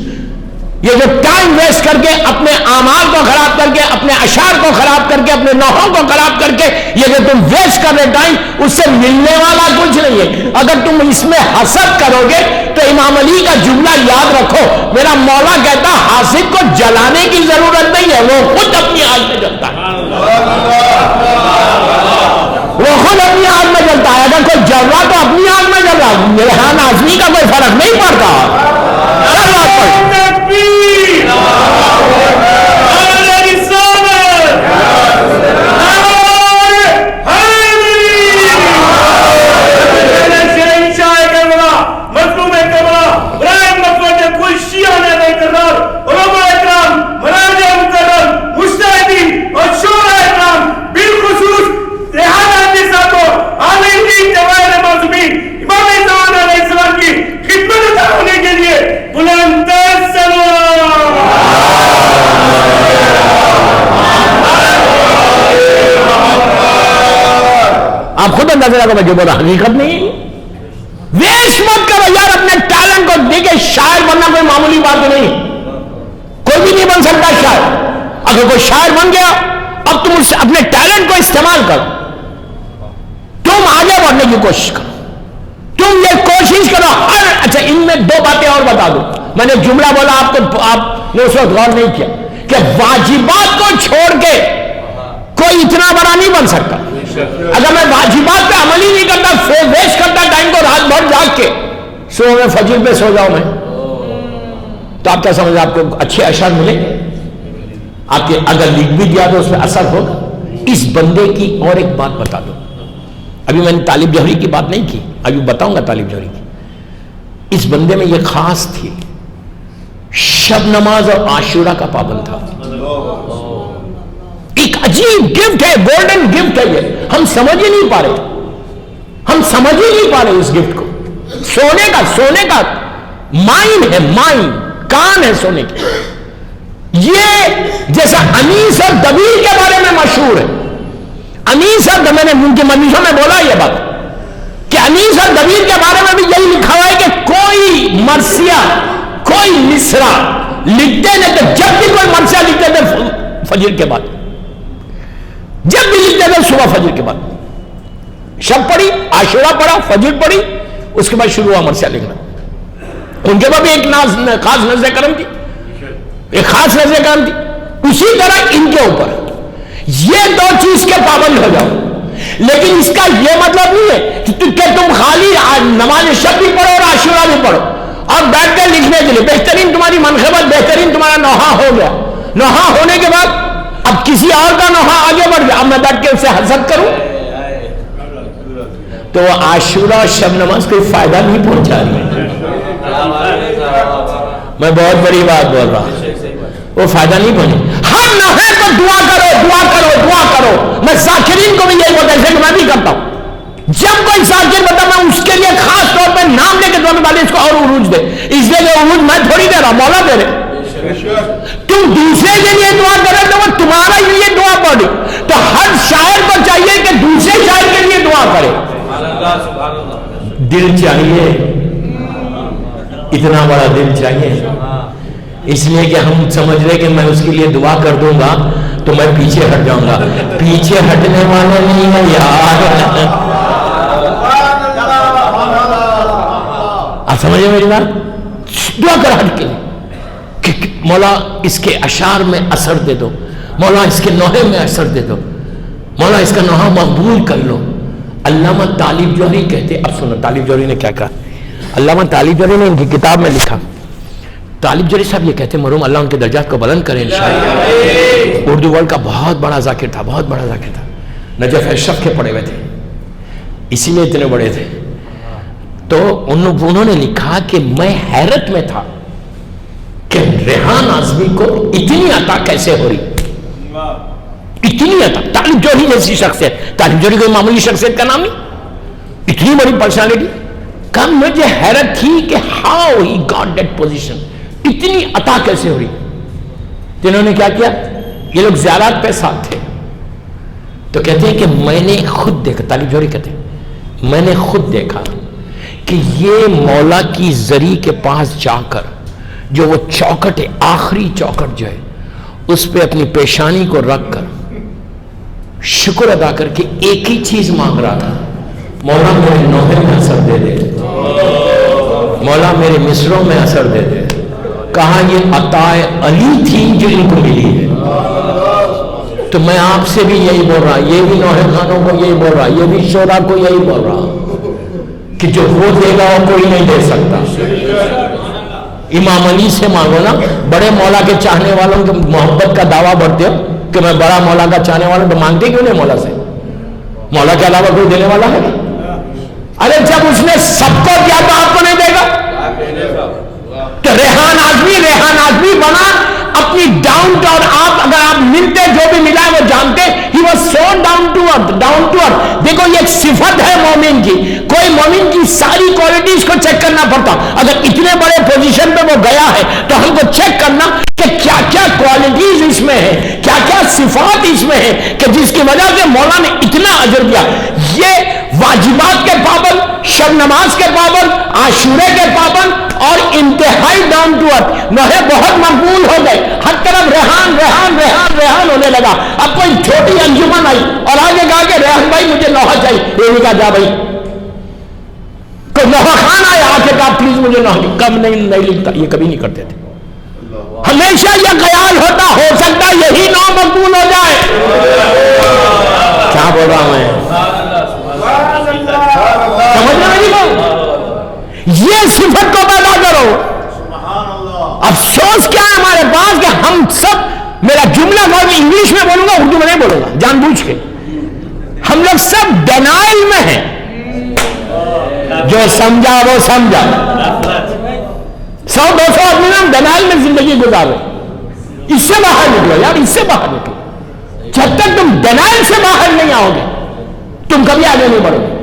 یہ جو ٹائم ویسٹ کر کے اپنے اعمال کو خراب کر کے، اپنے اشعار کو خراب کر کے، اپنے نوحوں کو خراب کر کے یہ جو تم ویسٹ کر رہے ٹائم، اس سے ملنے والا کچھ نہیں ہے. اگر تم اس میں حسد کرو گے تو امام علی کا جملہ یاد رکھو، میرا مولا کہتا حاسد کو جلانے کی ضرورت نہیں ہے، وہ خود اپنی آگ میں جلتا ہے، وہ خود اپنی آگ میں جلتا ہے. اگر کوئی جل رہا تو اپنی آگ میں جل رہا، ریحان اعظمی کا کوئی فرق نہیں پڑتا. آپ خود اندازہ لگا جو بولا حقیقت نہیں. ویسٹ مت کرو یار اپنے ٹیلنٹ کو. دیکھیں شاعر بننا کوئی معمولی بات نہیں، کوئی بھی نہیں بن سکتا شاعر. اگر کوئی شاعر بن گیا اب تم اس اپنے ٹیلنٹ کو استعمال کرو، تم آگے بڑھنے کی کوشش کرو، تم یہ کوشش کرو ہر. اچھا ان میں دو باتیں اور بتا دوں. میں نے جملہ بولا آپ نے اس وقت غور نہیں کیا کہ واجبات کو چھوڑ کے کوئی اتنا بڑا نہیں بن سکتا. اگر میں واجبات پہ عمل ہی نہیں کرتا، ویسٹ کرتا ٹائم کو رات بھر جاگ کے، صبح میں فجر پہ سو جاؤں میں، تو آپ کیا سمجھ آپ کو اچھے اشعار ملیں گے؟ آپ کے اگر لکھ بھی دیا تو اس پہ اثر ہوگا. اس بندے کی اور ایک بات بتا دو. ابھی میں نے طالب جوہری کی بات نہیں کی، ابھی بتاؤں گا طالب جوہری کی. اس بندے میں یہ خاص تھی، شب نماز اور عاشورہ کا پابند تھا. ایک عجیب گفٹ ہے، گولڈن گفٹ ہے یہ. ہم سمجھ ہی نہیں پا رہے، ہم سمجھ ہی نہیں پا رہے اس گفٹ کو. سونے کا مائن ہے، مائن کان ہے سونے کی. یہ جیسا انیس اور دبیر کے بارے میں مشہور ہے. انیس اور میں نے ان کے مدرسوں میں بولا یہ بات کہ انیس اور دبیر کے بارے میں بھی یہی لکھا ہوا ہے کہ کوئی مرثیہ، کوئی مصرع لکھتے نہیں تھے. جب بھی کوئی مرثیہ لکھتے تھے فجر کے بعد، جب بھی لکھتے تھے صبح فجر کے بعد. شب پڑھی، عاشورہ پڑھا، فجر پڑھی، اس کے بعد شروع ہوا مرثیہ لکھنا. ان کے بعد بھی ایک خاص نظر کرم تھی، ایک خاص نظر کرم تھی. اسی طرح ان کے اوپر یہ دو چیز کے پابند ہو جاؤ. لیکن اس کا یہ مطلب نہیں ہے کہ تم خالی نماز شب بھی پڑھو اور عاشورہ بھی پڑھو اور بیٹھ کر لکھنے کے لیے. بہترین تمہاری منقبت، بہترین تمہارا نوحہ ہو گیا. نوحہ ہونے کے بعد اب کسی اور کا نوحہ آگے بڑھ گیا، اب میں بیٹھ کے اسے حسد کروں تو عاشورہ اور شب نماز کوئی فائدہ نہیں پہنچا رہی. میں بہت بڑی بات بول رہا ہوں، وہ فائدہ نہیں پہنچا. ہر نوحے کو دعا کرو، دعا کرو، دعا کرو. میں ذاکرین کو بھی یہی بولتا ہوں کہ میں بھی کرتا ہوں. جب کوئی ذاکر بتا میں اس کے لیے خاص طور پہ نام لے کے دعا میں اس کو اور عروج دے. اس لیے کہ عروج میں تھوڑی دے رہا، مولا دے رہے. تم دوسرے کے لیے دعا کرے تو وہ تمہارا لیے دعا پڑھی. تو ہر شاعر کو چاہیے کہ دوسرے شاعر کے لیے دعا کرے. دل چاہیے، اتنا بڑا دل چاہیے. اس لیے کہ ہم سمجھ رہے کہ میں اس کے لیے دعا کر دوں گا تو میں پیچھے ہٹ جاؤں گا. پیچھے ہٹنے والا نہیں ہے یار. آپ سمجھے میری بات؟ دعا کر ہٹ کے کہ مولا اس کے اشعار میں اثر دے دو، مولا اس کے نوحے میں اثر دے دو، مولا اس کا نوحہ مقبول کر لو. علامہ طالب جوہری کہتے، اب سنو طالب جوہری نے کیا کہا. علامہ طالب جوہری نے ان کی کتاب میں لکھا. طالب جوہری صاحب یہ کہتے، مرحوم اللہ ان کے درجات کو بلند کریں انشاءاللہ. اردو ورلڈ کا بہت بڑا ذاکر تھا، بہت بڑا ذاکر تھا. نجف اشرف کے پڑھے ہوئے تھے، اسی لیے اتنے بڑے تھے. تو انہوں نے لکھا کہ میں حیرت میں تھا کہ ریحان اعظمی کو اتنی عطا کیسے ہو رہی، اتنی عطا. طالب جوہری جیسی شخصیت، طالب جوہری کوئی معمولی شخصیت کا نام نہیں، اتنی بڑی پرسنالٹی. کہا مجھے حیرت تھی کہ how he got that position, اتنی عطا کیسے ہو رہی. تو انہوں نے کیا کیا، یہ لوگ زیارات پہ ساتھ تھے تو کہتے ہیں کہ میں نے خود دیکھا، طالب جوہری کہتے ہیں میں نے خود دیکھا کہ یہ مولا کی زری کے پاس جا کر جو وہ چوکٹ ہے، آخری چوکٹ جو ہے، اس پہ اپنی پیشانی کو رکھ کر شکر ادا کر کے ایک ہی چیز مانگ رہا تھا، مولا میرے نوحے میں اثر دے دے، مولا میرے مصروں میں اثر دے دے۔ کہا یہ عطا علی تھی جو ان کو ملی ہے۔ تو میں آپ سے بھی یہی بول رہا، یہ بھی نوحے خانوں کو یہی بول رہا، یہ بھی شورا کو یہی بول رہا کہ جو وہ دے گا وہ کوئی نہیں دے سکتا۔ امام علی سے مانگو نا، بڑے مولا کے چاہنے والوں کے محبت کا دعویٰ بڑھتے ہو کہ میں بڑا مولا کا چاہنے والا، تو مانگتے کیوں نہیں مولا سے؟ مولا کے علاوہ کوئی دینے والا ہے؟ ارے جب اس نے سب کو دیا تو آپ کو نہیں دے گا؟ تو ریحان آدمی بنا اپنی ڈاؤن ٹو ارتھ۔ آپ اگر آپ ملتے جو بھی ملا وہ جانتے ہی was so down to earth. دیکھو یہ ایک صفت ہے مومن کی، کوئی مومن کی ساری کوالٹیز کو چیک کرنا پڑتا۔ اگر اتنے بڑے پوزیشن پہ وہ گیا ہے تو ہم کو چیک کرنا کہ کیا کیا کوالٹیز اس میں ہے، کیا کیا صفات اس میں ہے کہ جس کی وجہ سے مولا نے اتنا اجر دیا۔ یہ واجبات کے پابند، شب نماز کے پابند، عاشورے کے پابند اور انتہائی ڈاؤن ٹو ارتھ، نوحے بہت مقبول ہو گئے، ہر طرف ریحان ریحان ریحان ریحان ہونے لگا۔ اب کوئی چھوٹی انجمن آئی اور آگے کہا کہ ریحان بھائی مجھے نوحہ چاہیے، یہ بھی کہا جا بھائی۔ کوئی نوحہ خان آیا آ کے کہا پلیز مجھے نوحہ، کم نہیں لکھتا، یہ کبھی نہیں کرتے تھے۔ ہمیشہ یہ خیال ہوتا ہو سکتا یہی نو مقبول ہو جائے۔ کیا بول رہا ہوں میں؟ سمجھنا نہیں بات؟ یہ صفت کو پیدا کرو۔ افسوس کیا ہے ہمارے پاس کہ ہم سب، میرا جملہ میں انگلش میں بولوں گا، اردو میں نہیں بولوں گا جان بوجھ کے، ہم لوگ سب ڈینائل میں ہیں۔ جو سمجھا وہ سمجھا، 100-200 آدمی ہم ڈینائل میں زندگی گزارے۔ اس سے باہر نکلو یار، اس سے باہر نکلو۔ جب تک تم ڈینائل سے باہر نہیں آؤ گے تم کبھی آگے نہیں بڑھو گے۔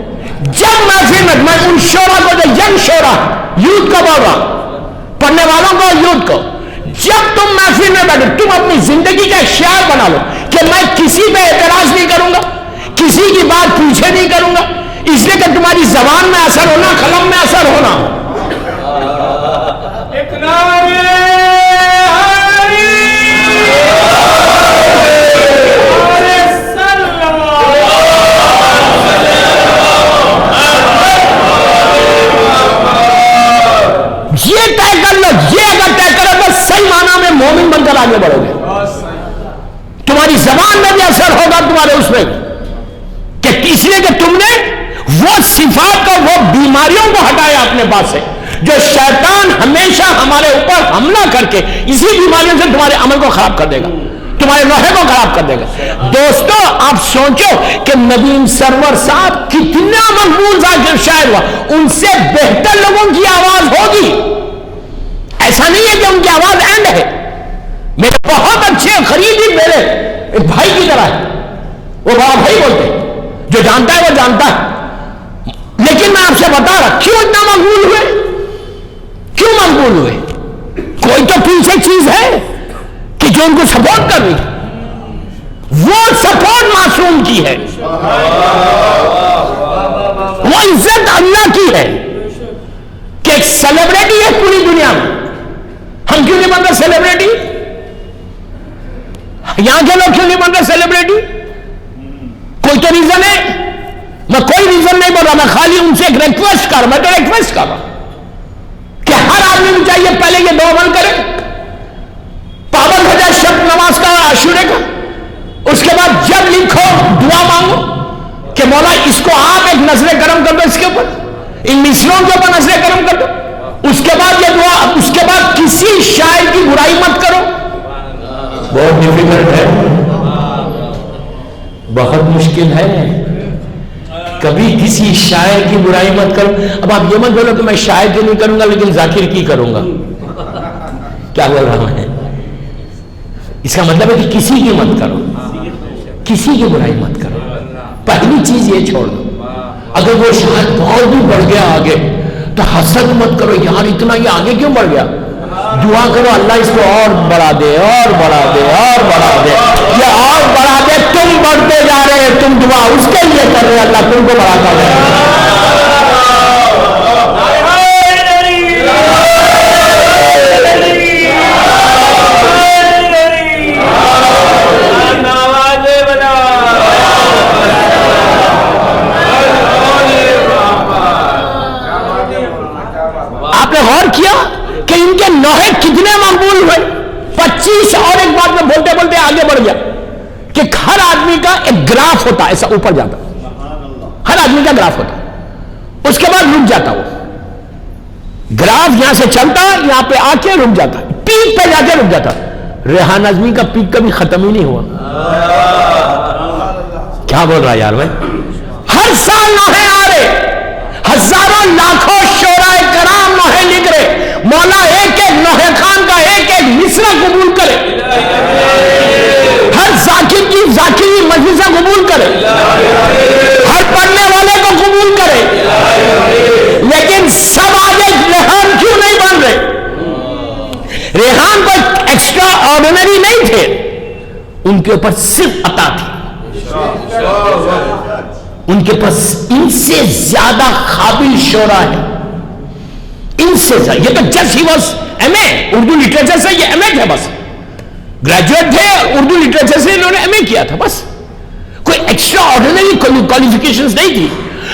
جب میں ان شورا کو، جو ینگ شورا، یوتھ کو بول رہا، پڑھنے والوں کو، یوتھ کو، جب تم محفل میں بیٹھو تم اپنی زندگی کا شعار بنا لو کہ میں کسی پہ اعتراض نہیں کروں گا، کسی کی بات پیچھے نہیں کروں گا، اس لیے کہ تمہاری زبان میں اثر ہونا، قلم میں اثر ہونا۔ یہ طے کر لو، یہ اگر طے کرو تو صحیح معنی میں مومن بن کر آگے بڑھو گے۔ تمہاری زبان میں بھی اثر ہوگا تمہارے اس میں، کہ اس لیے کہ تم نے وہ صفات کو، وہ بیماریوں کو ہٹایا اپنے پاس سے، جو شیطان ہمیشہ ہمارے اوپر حملہ کر کے اسی بیماریوں سے تمہارے عمل کو خراب کر دے گا، تمہارے لوہے کو خراب کر دے گا۔ دوستو آپ سوچو کہ ندیم سرور صاحب کتنا مقبول شاعر ہوا، ان سے بہتر لوگوں کی آواز ہوگی۔ ایسا نہیں ہے کہ ان کی آواز اینڈ ہے، میرے بہت اچھے قریبی میرے ایک بھائی کی طرح ہے، وہ بڑا بھائی بولتے ہیں، جو جانتا ہے وہ جانتا ہے۔ لیکن میں آپ سے بتا رہا کیوں اتنا مقبول ہوئے، کیوں مقبول ہوئے؟ کوئی تو پیچھے چیز ہے کہ جو ان کو سپورٹ کر رہی ہے، وہ سپورٹ معصوم کی ہے، وہ عزت اللہ کی ہے کہ ایک سیلیبریٹی ہے پوری دنیا میں۔ ہم کیوں نہیں بن رہے سیلیبریٹی؟ یہاں کے لوگ کیوں نہیں بن رہے سیلیبریٹی؟ کوئی تو ریزن ہے؟ میں کوئی ریزن نہیں بول رہا، میں خالی ان سے ایک ریکویسٹ کر رہا، میں تو ریکویسٹ کر رہا کہ ہر آدمی کو چاہیے پہلے یہ دو عمل کرے، پابند ہو جائے شب نماز کا اور عاشورے کا، اس کے بعد جب لکھو دعا مانگو کہ مولا اس کو آپ ایک نظر کرم کر دو، اس کے اوپر ان مصروں کے اوپر نظر کرم کر دو، اس کے بعد یہ دعا، اس کے بعد کسی شاعر کی برائی مت کرو۔ بہت ڈیفیکلٹ ہے، بہت مشکل ہے، کبھی کسی شاعر کی برائی مت کرو۔ اب آپ یہ مت بولو کہ میں شاعر کی نہیں کروں گا لیکن ذاکر کی کروں گا، کیا بول رہا ہوں؟ اس کا مطلب ہے کہ کسی کی مت کرو، کسی کی برائی مت کرو، پہلی چیز یہ چھوڑ دو۔ اگر وہ شاید بہت بھی بڑھ گیا آگے تو حسد مت کرو، یار اتنا یہ آگے کیوں بڑھ گیا، دعا کرو اللہ اس کو اور بڑھا دے اور بڑھا دے اور بڑھا دے، یا اور بڑھا دے. تم بڑھتے جا رہے, تم دعا اس کے لیے کر رہے, اللہ تم کو بڑھاتا ہے. آپ نے غور کیا کہ ان کے نوحے کتنے مقبول ہوئے؟ 25. اور ایک بات میں بولتے بولتے آگے بڑھ گیا کہ ہر آدمی کا ایک گراف ہوتا, ایسا اوپر جاتا, ہر آدمی کا گراف ہوتا, اس کے بعد رک جاتا. وہ گراف یہاں سے چلتا, یہاں پہ آ کے رک جاتا, پیک پہ جا کے رک جاتا. ریحان اعظمی کا پیک کبھی ختم ہی نہیں ہوا. کیا بول رہا یار بھائی؟ ہر سال نوحے آ رہے, ہزاروں لاکھوں شعراء کرام نوحے لکھ رہے. مولا ایک ایک نوحے خان کا ایک ایک مصرع قبول کرے, ہر ذاکر کی ذاکری مجلسہ قبول کرے, ہر پڑھنے والے کو قبول کرے. لیکن سب آگے ریحان کیوں نہیں بن رہے؟ ریحان کوئی ایکسٹرا آرڈینری نہیں تھے, ان کے اوپر صرف عطا تھی. ان کے پاس ان سے زیادہ قابل شعراء ہے, ان سے زیادہ. یہ تو جسٹ ہی was M A Urdu literature سے, یہ ایم اے تھے بس, گریجویٹ تھے اردو لٹریچر سے, انہوں نے ایم اے کیا تھا بس. کوئی ایکسٹرا آرڈینری کوالیفیکیشنز نہیں تھی,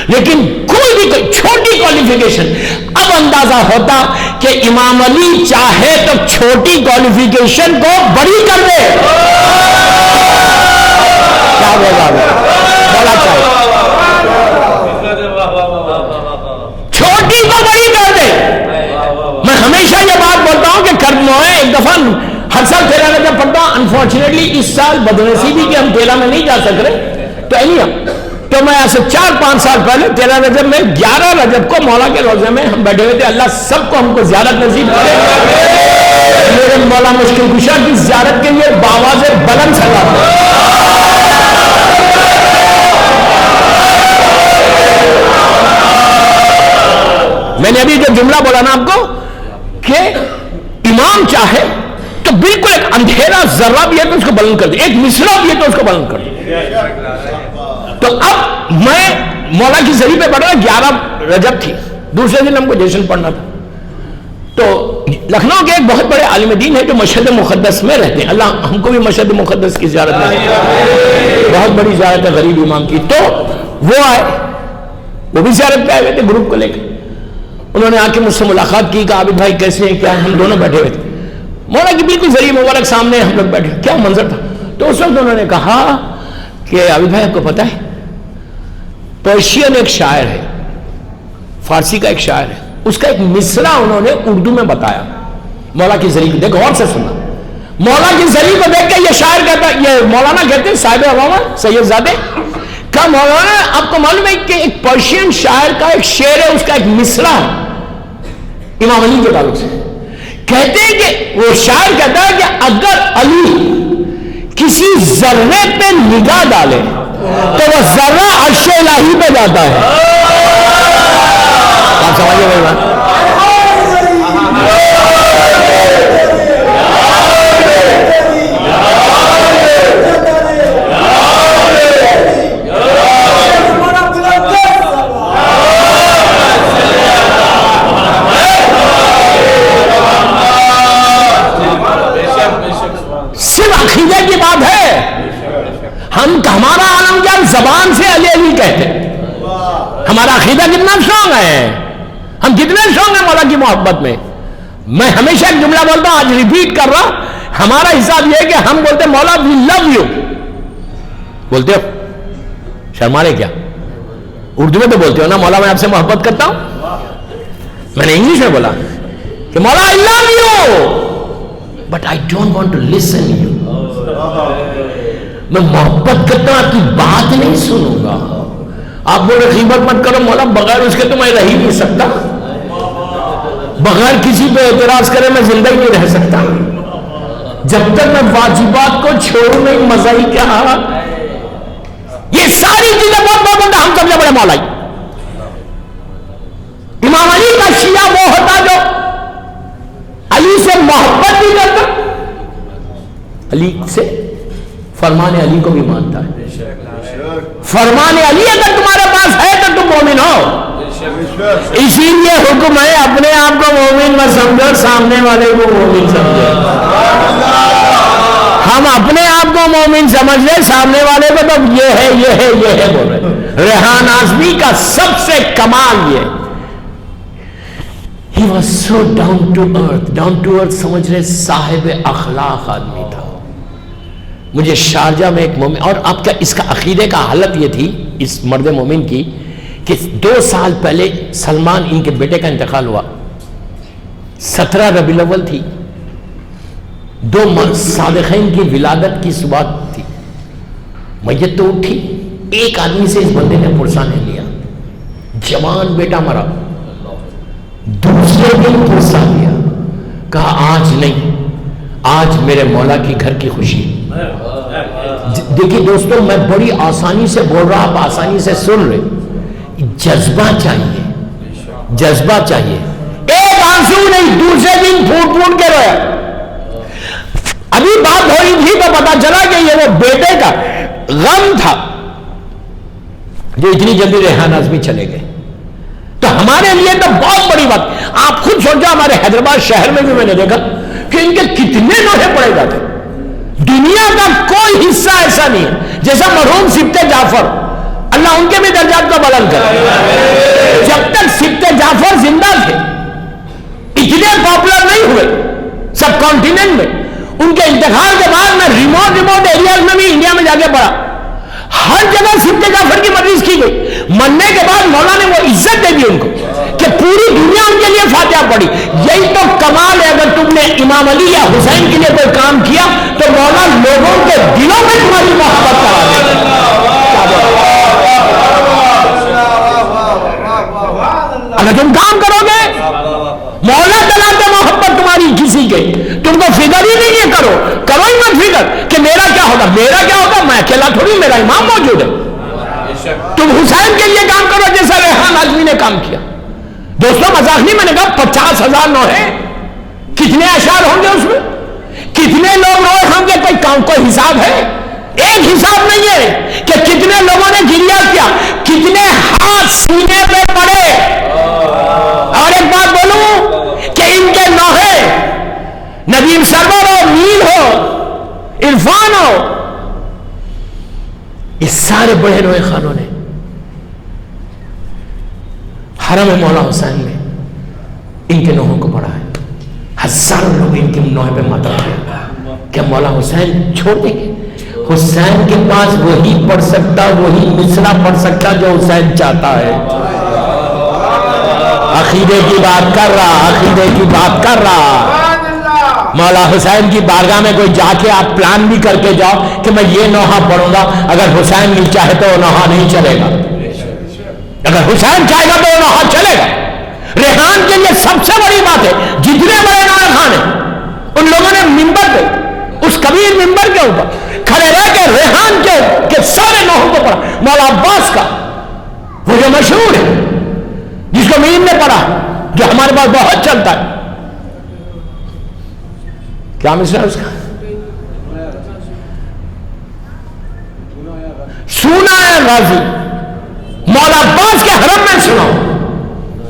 لیکن کوئی بھی کوئی چھوٹی کوالیفیکیشن. اب اندازہ ہوتا کہ امام علی چاہے تو چھوٹی کوالیفیکیشن کو بڑی کر دے. کیا بولا بڑا چاہے, چھوٹی کو بڑی کر دے. میں ہمیشہ یہ بات بولتا ہوں کہ کرم ہے. ایک دفعہ ہر سال تیرہ رجب پڑھتا ہوں, انفارچونیٹلی اس سال بدنصیبی کہ ہم تیرہ میں نہیں جا سک رہے, تو تو میں ایسے 4-5 سال پہلے 13 رجب میں 11 رجب کو مولا کے روزے میں ہم بیٹھے ہوئے تھے. اللہ سب کو ہم کو زیارت نصیب کرے. میرے مولا مشکل کشا کی زیارت کے لیے باواز بلند سلام. میں نے ابھی جو جملہ بولا نا آپ کو کہ امام چاہے تو بالکل ایک اندھیرا ذرہ بھی ہے تو اس کو بلند کر دے, ایک مصرع بھی ہے تو اس کو بلند کر دے. تو اب میں مولا کی ذریعے پہ پڑھ رہا, 11 رجب تھی, دوسرے دن ہم کو جشن پڑھنا تھا. تو لکھنؤ کے ایک بہت بڑے عالم دین ہے جو مشہد مقدس میں رہتے ہیں, اللہ ہم کو بھی مشہد مقدس کی زیارت میں, بہت بڑی زیارت ہے غریب امام کی. تو وہ آئے, وہ بھی زیارت پہ آئے ہوئے تھے گروپ کو لے کے. انہوں نے آ کے مجھ سے ملاقات کی, کہا عابد بھائی کیسے ہیں, کیا. ہم دونوں بیٹھے ہوئے تھے, مولا کی بالکل ذریعہ مبارک سامنے, ہم لوگ بیٹھے. کیا منظر تھا. تو اس وقت انہوں نے کہا کہ عابد بھائی آپ کو پتا ہے پرشین ایک شاعر ہے, فارسی کا ایک شاعر ہے, اس کا ایک مصرع انہوں نے اردو میں بتایا مولا کی ذریعے. دیکھو غور سے سننا, مولا کی ذریعے کو دیکھ کے یہ شاعر کہتا, یہ مولانا کہتے ہیں صاحب عوامہ سید زادے کا, مولانا آپ کو معلوم ہے کہ ایک پرشین شاعر کا ایک شعر ہے, اس کا ایک مصرع امام علی کے تعلق سے. کہتے ہیں کہ وہ شاعر کہتا ہے کہ اگر علی کسی ذرے پہ نگاہ ڈالے تو وہ ذرہ عرش الہی پہ جاتا ہے. آپ سمجھے میری بات؟ صرف عقیدے کی بات ہے. ہمارا عالم کیا زبان سے علی علی کہتے ہیں, ہمارا عقیدہ کتنا اسٹرانگ ہے, ہم کتنے اسٹرانگ ہیں مولا کی محبت میں. میں ہمیشہ ایک جملہ بولتا ہوں, آج ریپیٹ کر رہا, ہمارا حساب یہ ہے کہ ہم بولتے ہیں مولا وی لو یو. بولتے ہو شرما رہے کیا؟ اردو میں تو بولتے ہو نا مولا میں آپ سے محبت کرتا ہوں. میں نے انگلش میں بولا کہ مولا I love you but I don't want to listen you. میں محبت کرتا ہوں, آپ کی بات نہیں سنوں گا. آپ بولے غیبت مت کرو مولا, بغیر اس کے تو میں رہ ہی نہیں سکتا, بغیر کسی پہ اعتراض کرے میں زندہ ہی نہیں رہ سکتا. جب تک میں واجبات کو چھوڑوں نہیں مزہ ہی کیا. یہ ساری چیزیں بہت بہت ہم سب سے بڑے مولا. امام علی کا شیعہ وہ ہوتا جو علی سے محبت بھی کرتا, علی سے فرمان علی کو بھی مانتا ہے. فرمان علی اگر تمہارے پاس ہے تو تم مومن ہو. اسی لیے حکم ہے اپنے آپ کو مومن مت سمجھو، سامنے والے کو مومن سمجھو. ہم اپنے آپ کو مومن سمجھ لیں، سامنے والے کو تو یہ ہے یہ ہے یہ ہے بول رہے. ریحان اعظمی کا سب سے کمال یہ، he was so down to earth سمجھ رہے، صاحب اخلاق آدمی تھا. مجھے شارجہ میں ایک مومن، اور اب کیا اس کا عقیدے کا حالت یہ تھی اس مرد مومن کی کہ 2 سال پہلے سلمان ان کے بیٹے کا انتقال ہوا. 17 ربیع الاول تھی، 2 صادقین کی ولادت کی صبح تھی. میت تو اٹھی، ایک آدمی سے اس بندے نے پرسہ نہیں لیا. جوان بیٹا مرا، دوسرے دن پرسہ لیا، کہا آج نہیں، آج میرے مولا کی گھر کی خوشی. دیکھیے دوستوں، میں بڑی آسانی سے بول رہا، آپ آسانی سے سن رہے. جذبہ چاہیے، جذبہ چاہیے. ایک آنسو نہیں، دوسرے دن پھوٹ پھوٹ کے رویا. ابھی بات ہو رہی تھی تو پتا چلا کہ یہ وہ بیٹے کا غم تھا جو اتنی جلدی ریحان اعظمی چلے گئے. تو ہمارے لیے تو بہت بڑی بات. آپ خود سوچو، ہمارے حیدرآباد شہر میں بھی میں نے دیکھا کہ ان کے کتنے لوہے پڑے جاتے. دنیا کا کوئی حصہ ایسا نہیں ہے جیسا مرحوم سبط جعفر، اللہ ان کے بھی درجات کو بلند کرے. جب تک سبط جعفر زندہ تھے اتنے پاپولر نہیں ہوئے سب کانٹیننٹ میں. ان کے انتقال کے بعد میں ریموٹ ایریاز میں بھی انڈیا میں جا کے پڑھا، ہر جگہ سبط جعفر کی مجلس کی گئی. مرنے کے بعد مولا نے وہ عزت دے دی ان کو کہ پوری دنیا ان کے لیے فاتحہ پڑھی. یہی تو کمال ہے. اگر تم نے امام علی یا حسین کے لیے کوئی کام کیا تو مولا لوگوں کے دلوں میں تمہاری محبت کرا دے. اگر تم کام کرو گے مولا دلاتے محبت تمہاری کسی کے، تم کو فکر ہی نہیں ہے، کرو ہی مت فکر کہ میرا کیا ہوگا. میں اکیلا تھوڑی، میرا امام موجود ہے. تم حسین کے لیے کام کرو جیسا ریحان اعظمی نے کام کیا. دوستوں مذاق نہیں، میں نے کہا 50,000 نوحے، کتنے اشعار ہوں گے اس میں، کتنے لوگ روئے ہوں گے. کوئی حساب ہے؟ ایک حساب نہیں ہے کہ کتنے لوگوں نے گریہ کیا، کتنے ہاتھ سینے پہ پڑے. اور ایک بات بولوں کہ ان کے نوحے ندیم سرور ہو، نیل ہو، عرفان ہو، اس سارے بڑے نوحے خانوں نے حرم مولا حسین میں ان کے نوحوں کو پڑھا ہے. ہزاروں لوگ ان کے نوحے پہ ماتم کیا. کیا مولا حسین چھوڑ دیں گے؟ حسین کے پاس وہی پڑھ سکتا، وہی مصرع پڑھ سکتا جو حسین چاہتا ہے. عقیدے کی بات کر رہا، عقیدے کی بات کر رہا. مولا حسین کی بارگاہ میں کوئی جا کے آپ پلان بھی کر کے جاؤ کہ میں یہ نوحہ پڑھوں گا، اگر حسین نہیں چاہے تو وہ نوحہ نہیں چلے گا. اگر حسین چاہے گا تو وہ نوحہ چلے گا. ریحان کے لیے سب سے بڑی بات ہے، جتنے بڑے نوحہ خان ہیں ان لوگوں نے منبر پہ، اس کبیر منبر کے اوپر کھڑے رہ کے ریحان کے سارے نوحوں کو پڑھا. مولا عباس کا وہ جو مشہور ہے جس کو مین نے پڑھا، جو ہمارے پاس بہت چلتا ہے، کیا مصرع اس کا؟ سونا ہے غازی. مولا عباس کے حرم میں سناؤ،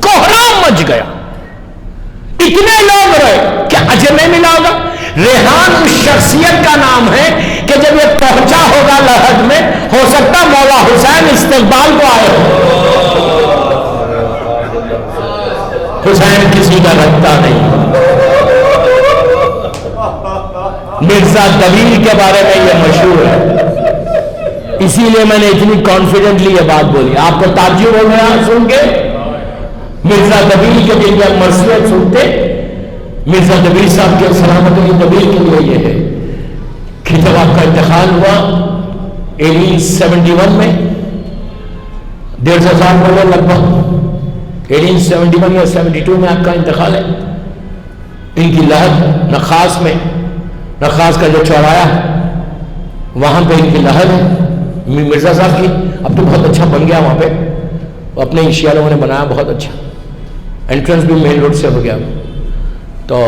کوہرام مچ گیا، اتنے لوگ رہے کہ اجر نہیں ملا ہوگا. ریحان اس شخصیت کا نام ہے کہ جب یہ پہنچا ہوگا لحد میں، ہو سکتا مولا حسین استقبال کو آئے ہو. حسین کسی کا رکھتا نہیں. مرزا دلیل کے بارے میں یہ مشہور ہے، اسی لیے میں نے اتنی کانفیڈنٹلی یہ بات بولی. آپ کو تعجب ہو گیا سن کے؟ مرزا دلیل کے دل میں مسئلہ سنتے. مرزا دلیل صاحب کے سلامت دلیل کے لیے یہ ہے کہ جب آپ کا انتقال ہوا 1871 میں، 150 سال پہلے لگ بھگ 1871 یا 72 میں آپ کا انتقال ہے. ان کی لحد نخاس میں، نخاس کا جو چورایا وہاں پہ ان کی لحد ہے مرزا صاحب کی. اب تو بہت اچھا بن گیا وہاں پہ، اپنے شیعہ لوگوں نے بنایا بہت اچھا. انٹرنس بھی مین روڈ سے ہو گیا. تو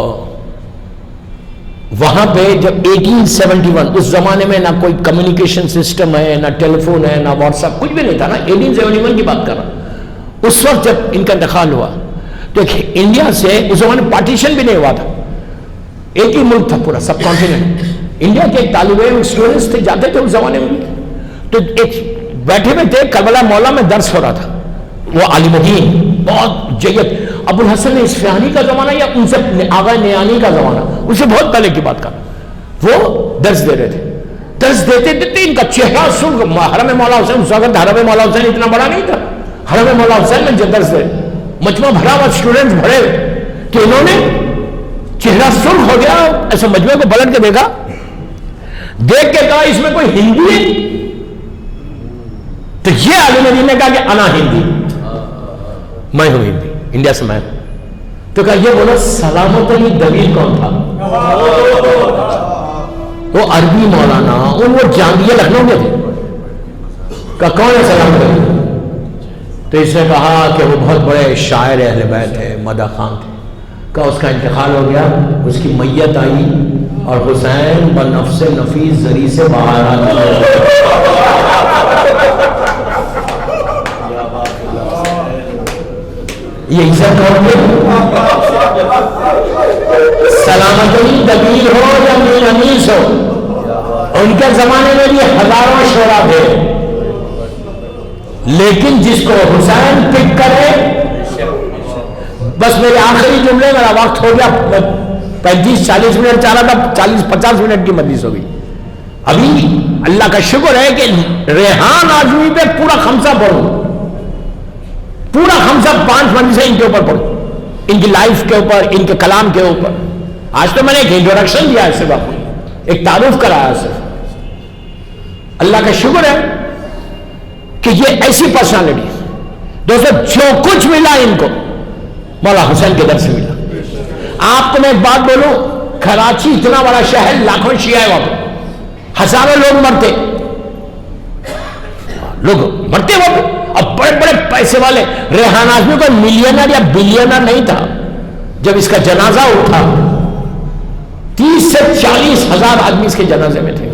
وہاں پہ جب 1871 اس زمانے میں نہ کوئی کمیونیکیشن سسٹم ہے، نہ ٹیلی فون ہے، نہ واٹس ایپ، کچھ بھی نہیں تھا نا، 1871 کی بات کر رہا. اس وقت جب ان کا انتقال ہوا تو انڈیا سے اس زمانے پارٹیشن بھی نہیں ہوا تھا، ایک ہی ملک تھا پورا سب کانٹیننٹ. انڈیا کے ایک طالب علم اسٹوڈنٹس تھے، جاتے تھے اس زمانے میں، تو ایک بیٹھے ہوئے تھے کربلا مولا میں درس ہو رہا تھا. وہ عالم دین بہت جید ابو الحسن اصفہانی کا زمانہ یا ان سے آغا نیانی کا زمانہ، اس سے بہت پہلے کی بات کر، وہ درس دے رہے تھے. درس دیتے دیتے ان کا چہرہ سرخ. حرم مولا حسین، اس وقت حرم مولا حسین اتنا بڑا نہیں تھا، حرم مولا حسین میں جب درس دے مجمع بھرا ہوا، اسٹوڈنٹس بھرے، کہ انہوں نے چہرہ سرخ ہو گیا. ایسے مجمع کو پلٹ کے دیکھا، دیکھ کے کہا اس میں کوئی ہندی ہے؟ تو یہ عالم دین نے کہا کہ انا ہندی، میں ہوں ہندی، انڈیا سے میں ہوں. تو کہا یہ بولا سلامت علی دبیر کون تھا؟ وہ عربی مولانا، ان وہ جانگیہ لکھنؤ کے تھے. کہا کون ہے سلامت علی؟ تو اس نے کہا کہ وہ بہت بڑے شاعر اہل بیت ہے، مدح خان تھے. کہا اس کا انتقال ہو گیا، اس کی میت آئی اور حسین بنفس نفیس زری سے باہر آ گئے. یہ عزت کون ہے؟ سلامت علی دبیر ہو یا میر انیس ہو، ان کے زمانے میں بھی ہزاروں شعرا تھے، لیکن جس کو حسین پک کرے. بس میرے آخری جملے، میرا وقت ہو گیا، 35-40 منٹ چاہ رہا تھا، 40-50 منٹ کی مجلس ہو گئی. ابھی اللہ کا شکر ہے کہ ریحان آزمی پہ پورا خمسہ پڑھوں، پورا خمسہ 5 مجلسیں ان کے اوپر پڑھوں، ان کی لائف کے اوپر، ان کے کلام کے اوپر. آج تو میں نے ایک انٹروڈکشن دیا ہے، صرف ایک تعارف کرایا صرف. اللہ کا شکر ہے کہ یہ ایسی پرسنالٹی دوستو، جو کچھ ملا ان کو مولا حسین کے در سے ملا. آپ کو میں ایک بات بولوں، کراچی اتنا بڑا شہر، لاکھوں شیعہ ہے وہاں پہ، ہزاروں لوگ مرتے وہاں پہ، اور بڑے بڑے پیسے والے. ریحان آزمی کوئی ملینر یا بلینر نہیں تھا. جب اس کا جنازہ اٹھا 30 سے 40 ہزار آدمی اس کے جنازے میں تھے.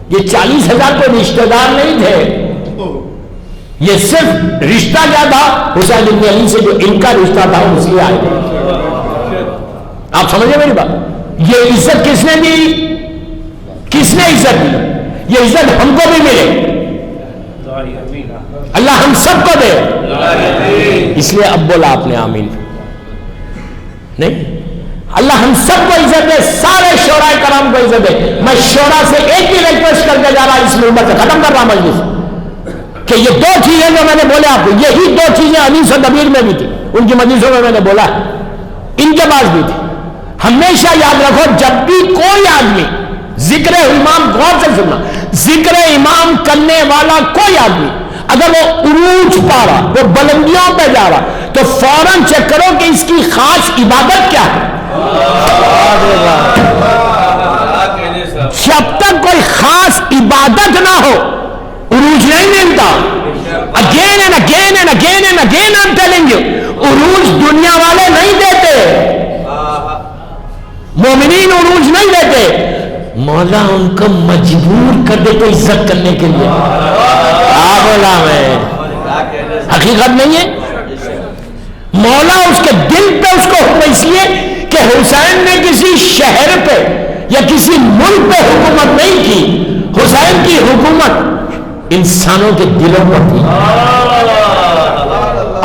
یہ 40 ہزار کوئی رشتہ دار نہیں تھے، یہ صرف رشتہ کیا تھا حسین بن علی سے، جو ان کا رشتہ تھا اس لیے آئے. آپ سمجھے میری بات؟ یہ عزت کس نے دی؟ کس نے عزت دی؟ یہ عزت ہم کو بھی ملے، اللہ ہم سب کو دے. اس لیے اب بولا آپ نے آمین نہیں؟ اللہ ہم سب کو عزت دے، سارے شعراء کرام کو عزت دے. میں شعراء سے ایک ہی ریکویسٹ کر کے جا رہا، اس منبر سے ختم کر رہا مجلس، کہ یہ 2 چیزیں جو میں نے بولے آپ کو، یہی 2 چیزیں انیس و دبیر میں بھی تھی، ان کی مجلسوں میں نے بولا، ان کے پاس بھی تھی. ہمیشہ یاد رکھو، جب بھی کوئی آدمی ذکر امام، غور سے سننا، ذکر امام کرنے والا کوئی آدمی اگر وہ عروج پا رہا، وہ بلندیوں پہ جا رہا، تو فوراً چیک کرو کہ اس کی خاص عبادت کیا ہے. جب تک کوئی خاص عبادت نہ ہو عروج نہیں ملتا. Again and again and again and again I am telling you, عروج دنیا والے نہیں دیتے، مومنین عروج نہیں دیتے، مولا ان کو مجبور کر دیتے عزت کرنے کے لیے. بولا میں حقیقت نہیں ہے، مولا اس کے دل پہ اس کو حکم، اس لیے کہ حسین نے کسی شہر پہ یا کسی ملک پہ حکومت نہیں کی، حسین کی حکومت انسانوں کے دلوں پر تھی،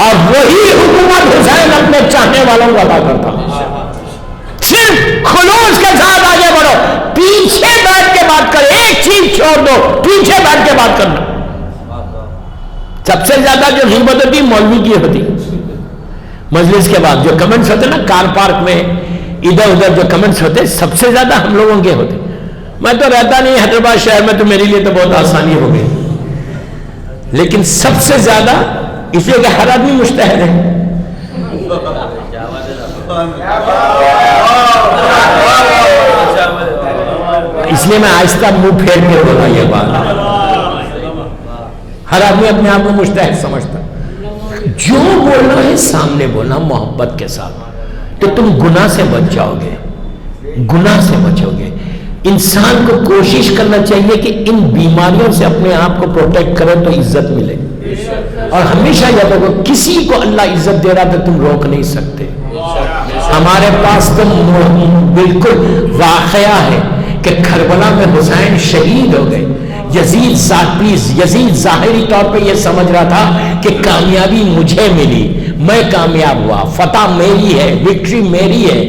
اور وہی حکومت حسین اپنے چاہنے والوں کو عطا کرتا. صرف خلوص کے ساتھ آگے بڑھو، پیچھے بیٹھ کے بات کرو، ایک چیز چھوڑ دو، پیچھے بیٹھ کے بات کرنا. سب سے زیادہ جو غیبت ہوتی مولوی کی ہوتی، مجلس کے بعد جو کمنٹس ہوتے نا کار پارک میں ادھر ادھر جو کمنٹس ہوتے سب سے زیادہ ہم لوگوں کے ہوتے. میں تو رہتا نہیں حیدرآباد شہر میں، تو میرے لیے تو بہت آسانی ہو گئی، لیکن سب سے زیادہ اس لیے کہ ہر آدمی مجتہد ہے. اس لیے میں آہستہ منہ پھیر کے بولا یہ بات. ہر آدمی اپنے آپ کو مجتہد سمجھتا. جو بولنا ہے سامنے بولنا محبت کے ساتھ، تو تم گناہ سے بچ جاؤ گے. گناہ سے بچو گے. انسان کو کوشش کرنا چاہیے کہ ان بیماریوں سے اپنے آپ کو پروٹیکٹ کرے تو عزت ملے. اور ہمیشہ یاد رکھو کسی کو اللہ عزت دے رہا تو تم روک نہیں سکتے. ہمارے پاس تو بالکل واقعہ ہے کہ کربلا میں حسین شہید ہو گئے. یزید ظاہری طور پہ یہ سمجھ رہا تھا کہ کامیابی مجھے ملی, میں کامیاب ہوا, فتح میری ہے, وکٹری میری ہے.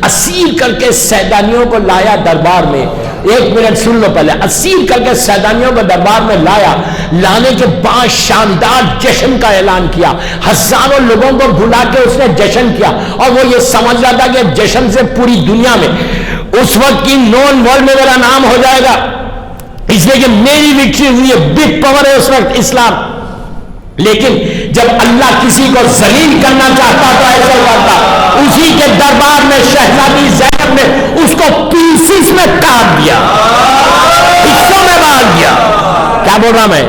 اسیر کر کے سیدانیوں کو لایا دربار میں. ایک منٹ سن لو پہلے. اسیر کر کے سیدانیوں کو دربار میں لایا. لانے کے بعد شاندار جشن کا اعلان کیا. ہزاروں لوگوں کو بلا کے اس نے جشن کیا, اور وہ یہ سمجھ رہا تھا کہ جشن سے پوری دنیا میں اس وقت کی نون ورلڈ میں میرا نام ہو جائے گا, اس لیے کہ میری وکٹری ہوئی ہے. بگ پاور ہے اس وقت اسلام. لیکن جب اللہ کسی کو ذلیل کرنا چاہتا تو ایسا کرتا. اسی کے دربار میں شہزادی زینب نے اس کو پیسز میں کاٹ دیا, حصوں میں بانٹ دیا. کیا بول رہا میں؟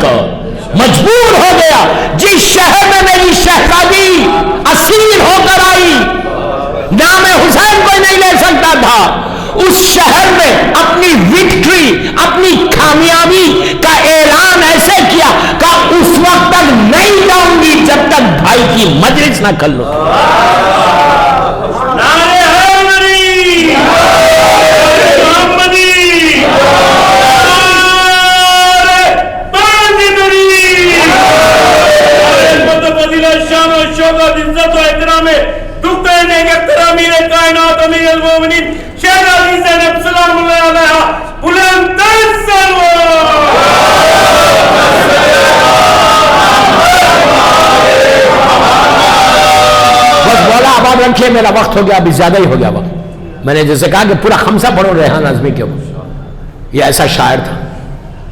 کو مجبور ہو گیا. جس شہر میں میری شہزادی اسیر ہو کر آئی, نام حسین کوئی نہیں لے سکتا تھا, اس شہر میں اپنی وکٹری, اپنی کامیابی کا اعلان ایسے کیا کہ اس وقت تک نہیں جاؤں گی جب تک بھائی کی مجلس نہ کر لوں. رکھے, میرا وقت ہو گیا, ابھی زیادہ ہی ہو گیا وقت. میں نے جیسے کہا کہ پورا خمسہ پڑھو ریحان اعظمی کے اوپر. یہ ایسا شاعر تھا.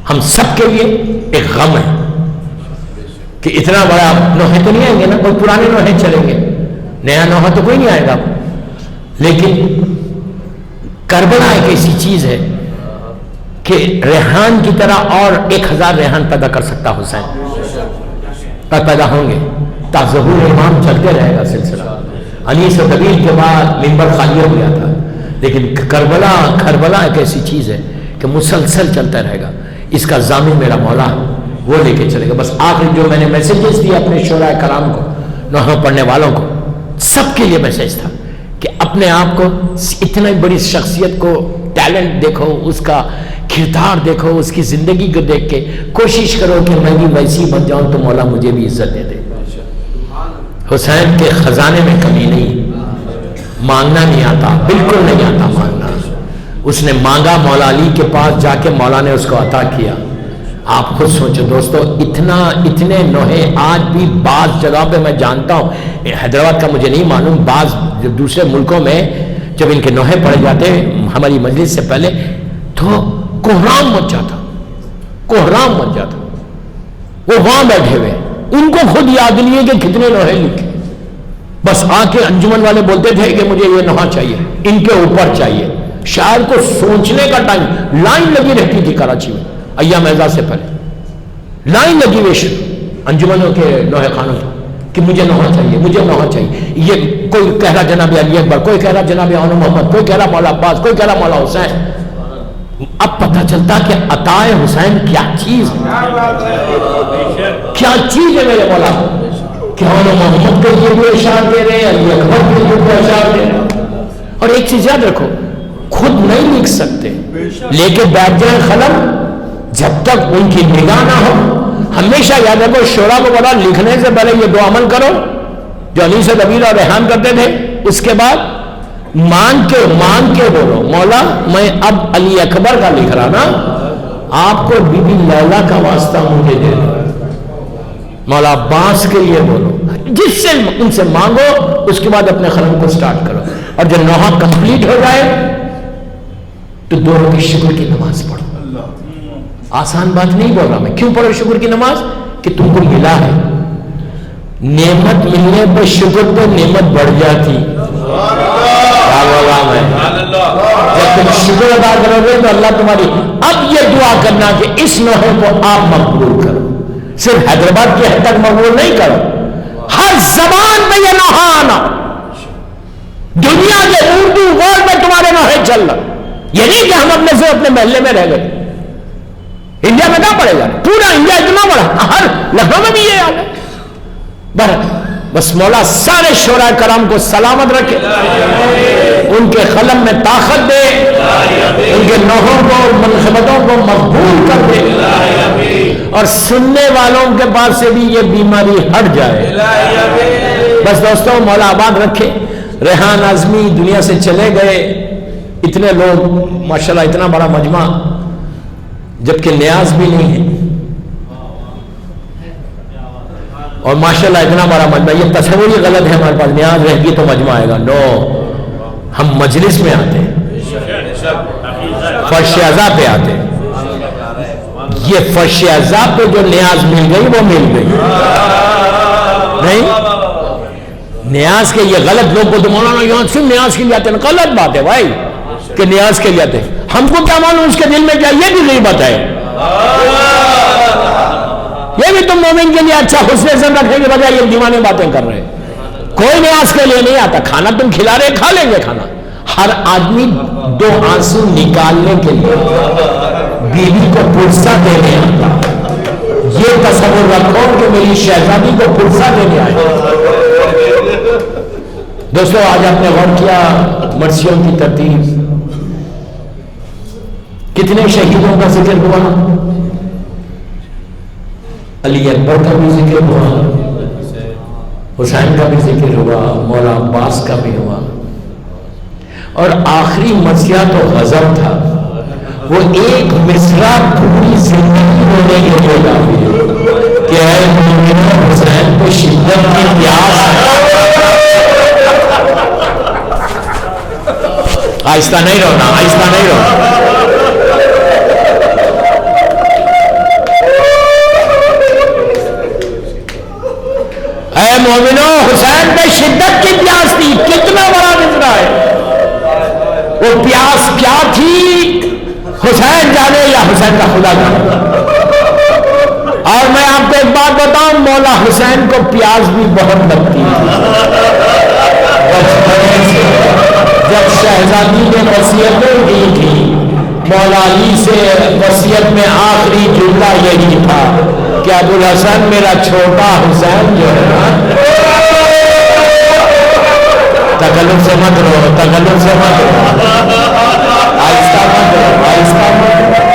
ہم سب کے لیے ایک غم ہے کہ اتنا بڑا نوحے تو نہیں آئیں گے نا, کوئی پرانے نوحے چلیں گے, نیا نوحہ تو کوئی نہیں آئے گا. لیکن کربلا ایک ایسی چیز ہے کہ ریحان کی طرح اور 1000 ریحان پیدا کر سکتا حسین پیدا ہوں گے. تا ظہور امام چلتے رہے گا سلسلہ. انیس و طویل کے بعد منبر خالی ہو گیا تھا, لیکن کربلا ایک ایسی چیز ہے کہ مسلسل چلتا رہے گا. اس کا ضامن میرا مولا وہ لے کے چلے گا. بس آخر جو میں نے میسیجز دیے اپنے شعراء کرام کو, نوحہ پڑھنے والوں کو, سب کے لیے میسیج تھا کہ اپنے آپ کو اتنا بڑی شخصیت کو ٹیلنٹ دیکھو, اس کا کردار دیکھو, اس کی زندگی کو دیکھ کے کوشش کرو کہ میں بھی ویسی بن جاؤں تو مولا مجھے بھی عزت دے دے. حسین کے خزانے میں کمی نہیں, مانگنا نہیں آتا, بالکل نہیں آتا مانگنا. اس نے مانگا, مولا علی کے پاس جا کے مولا نے اس کو عطا کیا. آپ خود سوچو دوستو, اتنے نوحے آج بھی بعض جگہ پہ میں جانتا ہوں, حیدرآباد کا مجھے نہیں معلوم, بعض دوسرے ملکوں میں جب ان کے نوحے پڑے جاتے ہماری مجلس سے پہلے تو کوہرام مچ جاتا. وہ وہاں بیٹھے ہوئے, ان کو خود یاد نہیں ہے کہ کتنے نوحے لکھے. بس آ کے انجمن والے بولتے تھے کہ مجھے یہ نوحہ چاہیے, ان کے اوپر چاہیے. شاعر کو سوچنے کا ٹائم, لائن لگی رہتی تھی کراچی میں ایام اعزاز سے پہلے, لائن لگی ہوئی انجمنوں کے نوحے خانوں کہ مجھے نوحہ چاہیے. یہ کوئی کہہ رہا جناب علی اکبر, کوئی کہہ رہا جناب عون محمد, کوئی کہہ رہا مولا عباس, کوئی کہہ رہا مولا حسین. اب پتہ چلتا کہ عطا حسین کیا چیز ہے میرے مولا. کہ عون محمد کے لیے بھی اشعار دے رہے ہیں, علی اکبر کے لیے بھی اشعار دے رہے ہیں. اور ایک چیز یاد رکھو, خود نہیں لکھ سکتے, لے کے بیٹھ جائیں قلم, جب تک ان کی نگاہ نہ ہو. ہمیشہ یاد رکھو, شعرا کو بولا لکھنے سے پہلے یہ دو عمل کرو جو علی سے طویل اور ریحان کرتے تھے. اس کے بعد مانگ کے بولو, مولا میں اب علی اکبر کا لکھ رہا نا, آپ کو بی بی لیلا کا واسطہ مجھے دے دو. مولا عباس کے لیے بولو, جس سے ان سے مانگو, اس کے بعد اپنے قلم کو سٹارٹ کرو. اور جب نوحہ کمپلیٹ ہو جائے تو دونوں کی شکر کی نماز پڑھو. آسان بات نہیں بول رہا میں. کیوں پڑھو شکر کی نماز؟ کہ تم کو ملا ہے, نعمت ملنے پر شکر تو نعمت بڑھ جاتی. فرمائے. جب تم شکر ادا کرو گے تو اللہ تمہاری. اب یہ دعا کرنا کہ اس نوحے کو آپ مقبول کرو. صرف حیدرآباد کی حد تک مقبول نہیں کرو, ہر زبان میں یہ نوحہ آنا. دنیا کے اردو ورلڈ میں تمہارے نوحے چل رہا. یہ نہیں کہ ہم اپنے سے اپنے محلے میں رہ گئے. انڈیا میں کیا پڑے گا, پورا انڈیا اتنا بڑا, ہر لکھنؤ میں بھی یہ حال ہے. بس مولا سارے شعراء کرام کو سلامت رکھے, ان کے قلم میں طاقت دے, ان کے نوحوں کو منقبتوں کو مقبول کر دے, اور سننے والوں کے پاس سے بھی یہ بیماری ہٹ جائے. بس دوستوں, مولا آباد رکھے. ریحان اعظمی دنیا سے چلے گئے, اتنے لوگ ماشاءاللہ, اتنا بڑا مجمع, جبکہ نیاز بھی نہیں ہے. اور ماشاءاللہ اتنا بڑا مجمع, یہ تصور ہی غلط ہے ہمارے پاس, نیاز رہ گی تو مجمع آئے گا. نو, ہم مجلس میں آتے ہیں, فرش اعضاء پہ آتے ہیں. یہ فرش اعضاء پہ جو نیاز مل گئی وہ مل گئی نہیں. نیاز کے یہ غلط لوگ کو تو مولانا یہاں سے نیاز کے لیے آتے ہیں, غلط بات ہے بھائی کہ نیاز کے لیے آتے ہیں. ہم کو کیا معلوم اس کے دل میں کیا, یہ بھی غیبت ہے. یہ بھی تم مومن کے لیے اچھا حسن زن رکھنے کے بجائے یہ دیوانے باتیں کر رہے. کوئی نیاز کے لیے نہیں آتا. کھانا تم کھلا رہے, کھا لیں گے کھانا. ہر آدمی دو آنسو نکالنے کے لیے بیوی کو پرسہ دینے آتا. یہ تصور رکھو کہ میری شہزادی کو پرسہ دینے آئے. دوستو, آج آپ نے غور کیا مرثیوں کی ترتیب, کتنے شہیدوں کا ذکر ہوا. علی اکبر کا بھی ذکر ہوا, حسین کا بھی ذکر ہوا, مولا عباس کا بھی ہوا, اور آخری مرثیہ تو غضب تھا. وہ ایک مصرع پوری زندگی ہونے کے لیے کافی ہے کہ اے مومنو, حسین کو شدت کی پیاس ہے. آہستہ نہیں رونا, آہستہ نہیں رونا. اے مومنو, حسین میں شدت کی پیاس تھی. کتنا بڑا مصرع ہے. وہ پیاس کیا تھی حسین جانے یا حسین کا خدا جانے. اور میں آپ کو ایک بات بتاؤں, مولا حسین کو پیاس بھی بہت لگتی ہے. جب شہزادی نے وصیتیں کی تھی, مولا علی سے وصیت میں آخری جملہ یہی تھا کہ ابوالحسن میرا چھوٹا حسین جو ہے نا, تکلف سے مت رہو, تکلف سے مت رہو, آہستہ مت رہو, آہستہ مت رہو.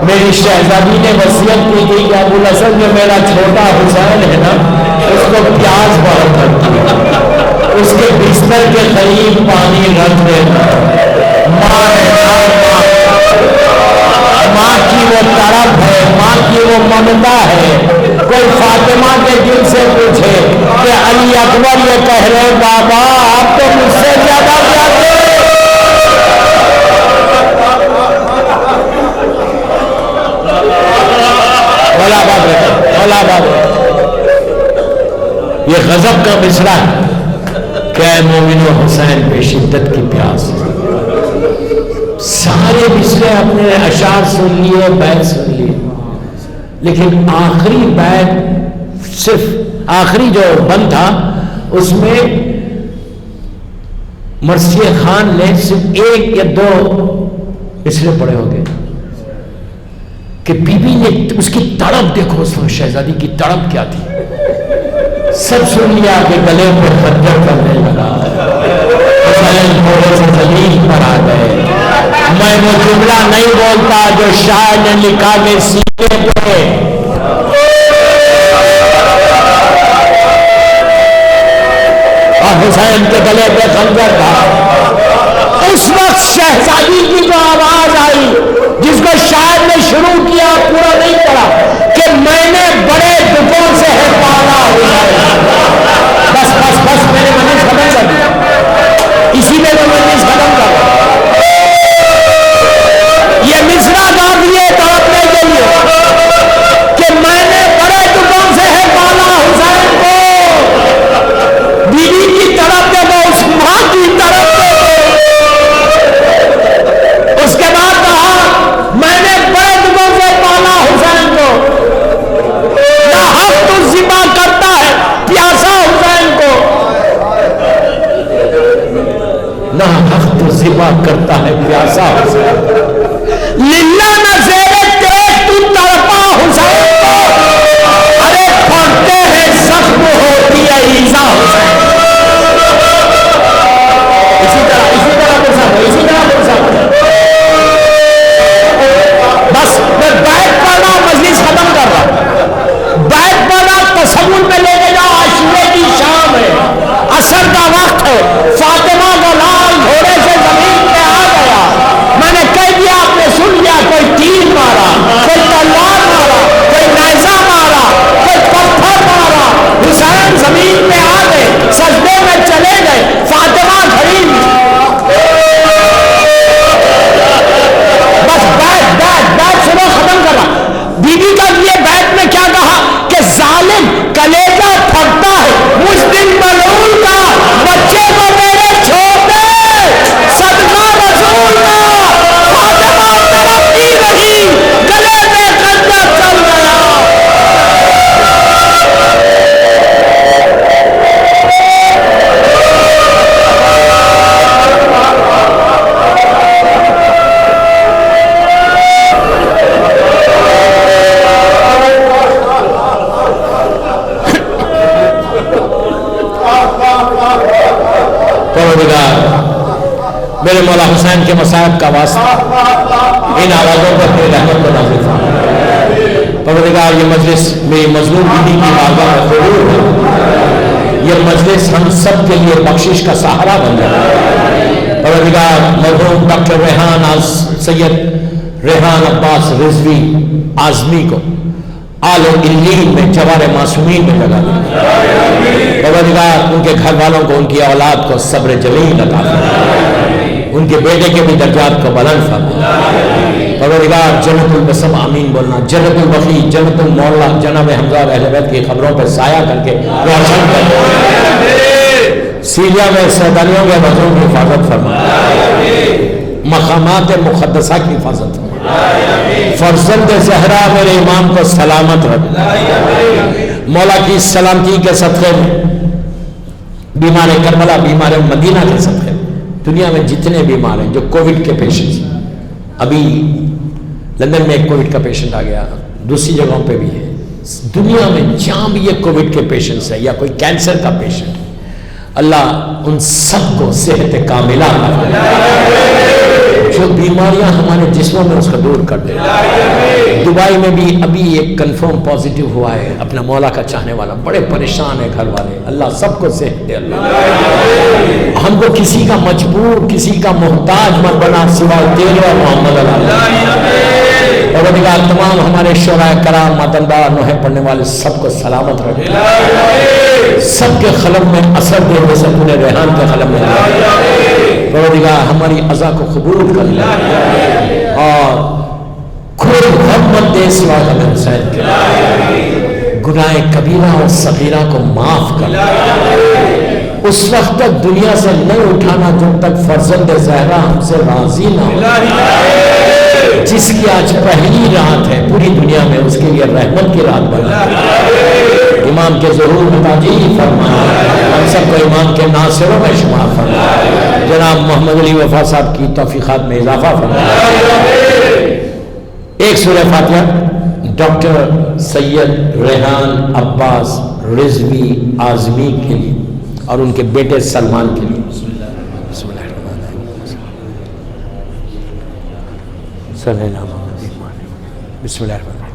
میری شہزادی نے وصیت کی تھی کہ ابوالحسن جو میرا چھوٹا حسین ہے نا, اس کو پیاس بہت لگتی ہے, اس کے بستر کے قریب پانی رکھ دینا. ماں کی وہ طرف ہے, ماں کی وہ ممتا ہے. کوئی فاطمہ کے دل سے پوچھے کہ علی اکبر یہ کہہ رہے بابا آپ تو مجھ سے زیادہ پیارے. یہ غضب کا مصرع ہے کہ اے مومن و حسین پہ شدت کی پیاس. سارے مصرے اپنے اشعار سن لیے, بیت سن لیے, لیکن آخری بیت, صرف آخری جو بند تھا اس میں مرثیہ خان نے صرف ایک یا دو مصرے پڑے ہو گئے کہ بی بی نے اس کی تڑپ دیکھو, اس وقت شہزادی کی تڑپ کیا تھی. سب سن لیا کہ گلے پہ خنجر کرنے لگا, حسین تھوڑے سے زمین پر آ گئے. میں وہ جملہ نہیں بولتا جو شاعر نے لکھا کہ سینے پہ اور حسین کے گلے پہ خنجر تھا. اس وقت شہزادی کی جو آواز آئی جس کو شاعر نے شروع کیا, پورا نہیں پڑا, کہ میں نے بڑے دکھوں سے ہے پالا ہوا. بس بس بس میں نے مجلس ختم کر دیا, اسی میں میں مجلس ختم کر دیا. یہ مصرع گا دیے تڑپنے کے لیے کہ میں نے بڑے دکھوں سے ہے پالا حسین کو. بیوی کی طرح میرے مولا حسین کے مصائب کا واسطہ ان آوازوں پر اپنی رحمت کو نازل فرما۔ پروردگار یہ مجلس میری مظلوم بیوی کی بارگاہ میں قبول ہو، یہ مجلس ہم سب کے لیے بخشش کا سہارا بن جائے۔ پروردگار مرحوم ڈاکٹر ریحان سید ریحان عباس رضوی اعظمی کو آل و علیین میں جوار معصومین میں جگہ دے۔ پروردگار ان کے گھر والوں کو، ان کی اولاد کو صبر جمیل عطا فرما، ان کے بیٹے کے بھی درجات کو بلند فرما۔ پروردگار جنت البسم آمین بولنا، جنت البقیع، جنت المولا جناب حمزہ اہل بیت کی خبروں پر سایہ کر کے روشن کر، سیریا میں سیدانیوں کے وطنوں کی حفاظت فرما، مقامات مقدسہ کی حفاظت فرما، فرزند زہرا میرے امام کو سلامت رکھ، مولا کی سلامتی کے صدقے میں بیمار کربلا، بیمار مدینہ کے صدقے میں دنیا میں جتنے بیمار ہیں جو کووڈ کے پیشنٹس، ابھی لندن میں ایک کووڈ کا پیشنٹ آ گیا، دوسری جگہوں پہ بھی ہے، دنیا میں جہاں بھی یہ کووڈ کے پیشنٹس ہیں یا کوئی کینسر کا پیشنٹ، اللہ ان سب کو صحت کاملہ عطا فرمائے، جو بیماریاں ہمارے جسموں میں اس کو دور کر دے۔ دبئی میں بھی ابھی ایک کنفرم پازیٹیو ہوا ہے، اپنا مولا کا چاہنے والا، بڑے پریشان ہے گھر والے، اللہ سب کو صحت دے، اللہ ہم کو کسی کا مجبور، کسی کا محتاج مت بنا سوائے تیرے اور محمد اللہ۔ پروردگار تمام ہمارے شعراء کرام، ماتندار، نوحے پڑھنے والے سب کو سلامت رکھے، سب کے قلم میں اثر دے جیسے تو نے ریحان کے قلم میں دیا۔ پروردگار ہماری عزا کو قبول کر لے اور کوئی غم مت دے سوائے غم حسین کے، گناہ کبیرہ اور صغیرہ کو معاف کر لے، اس وقت تک دنیا سے نہیں اٹھانا جب تک فرزند زہرا ہم سے راضی نہ ہو، جس کی آج پہلی رات ہے پوری دنیا میں، اس کے لیے رحمت کی رات بنا، امام کے ظہور میں تاجیل فرما، ہم سب کو امام کے ناصروں میں شمار فرما، جناب محمد علی وفا صاحب کی توفیقات میں اضافہ فرما۔ ایک سورہ فاتحہ ڈاکٹر سید ریحان عباس رضوی اعظمی کے لیے اور ان کے بیٹے سلمان کے لیے۔ بسم اللہ الرحمن الرحیم، بسم اللہ الرحمن الرحیم۔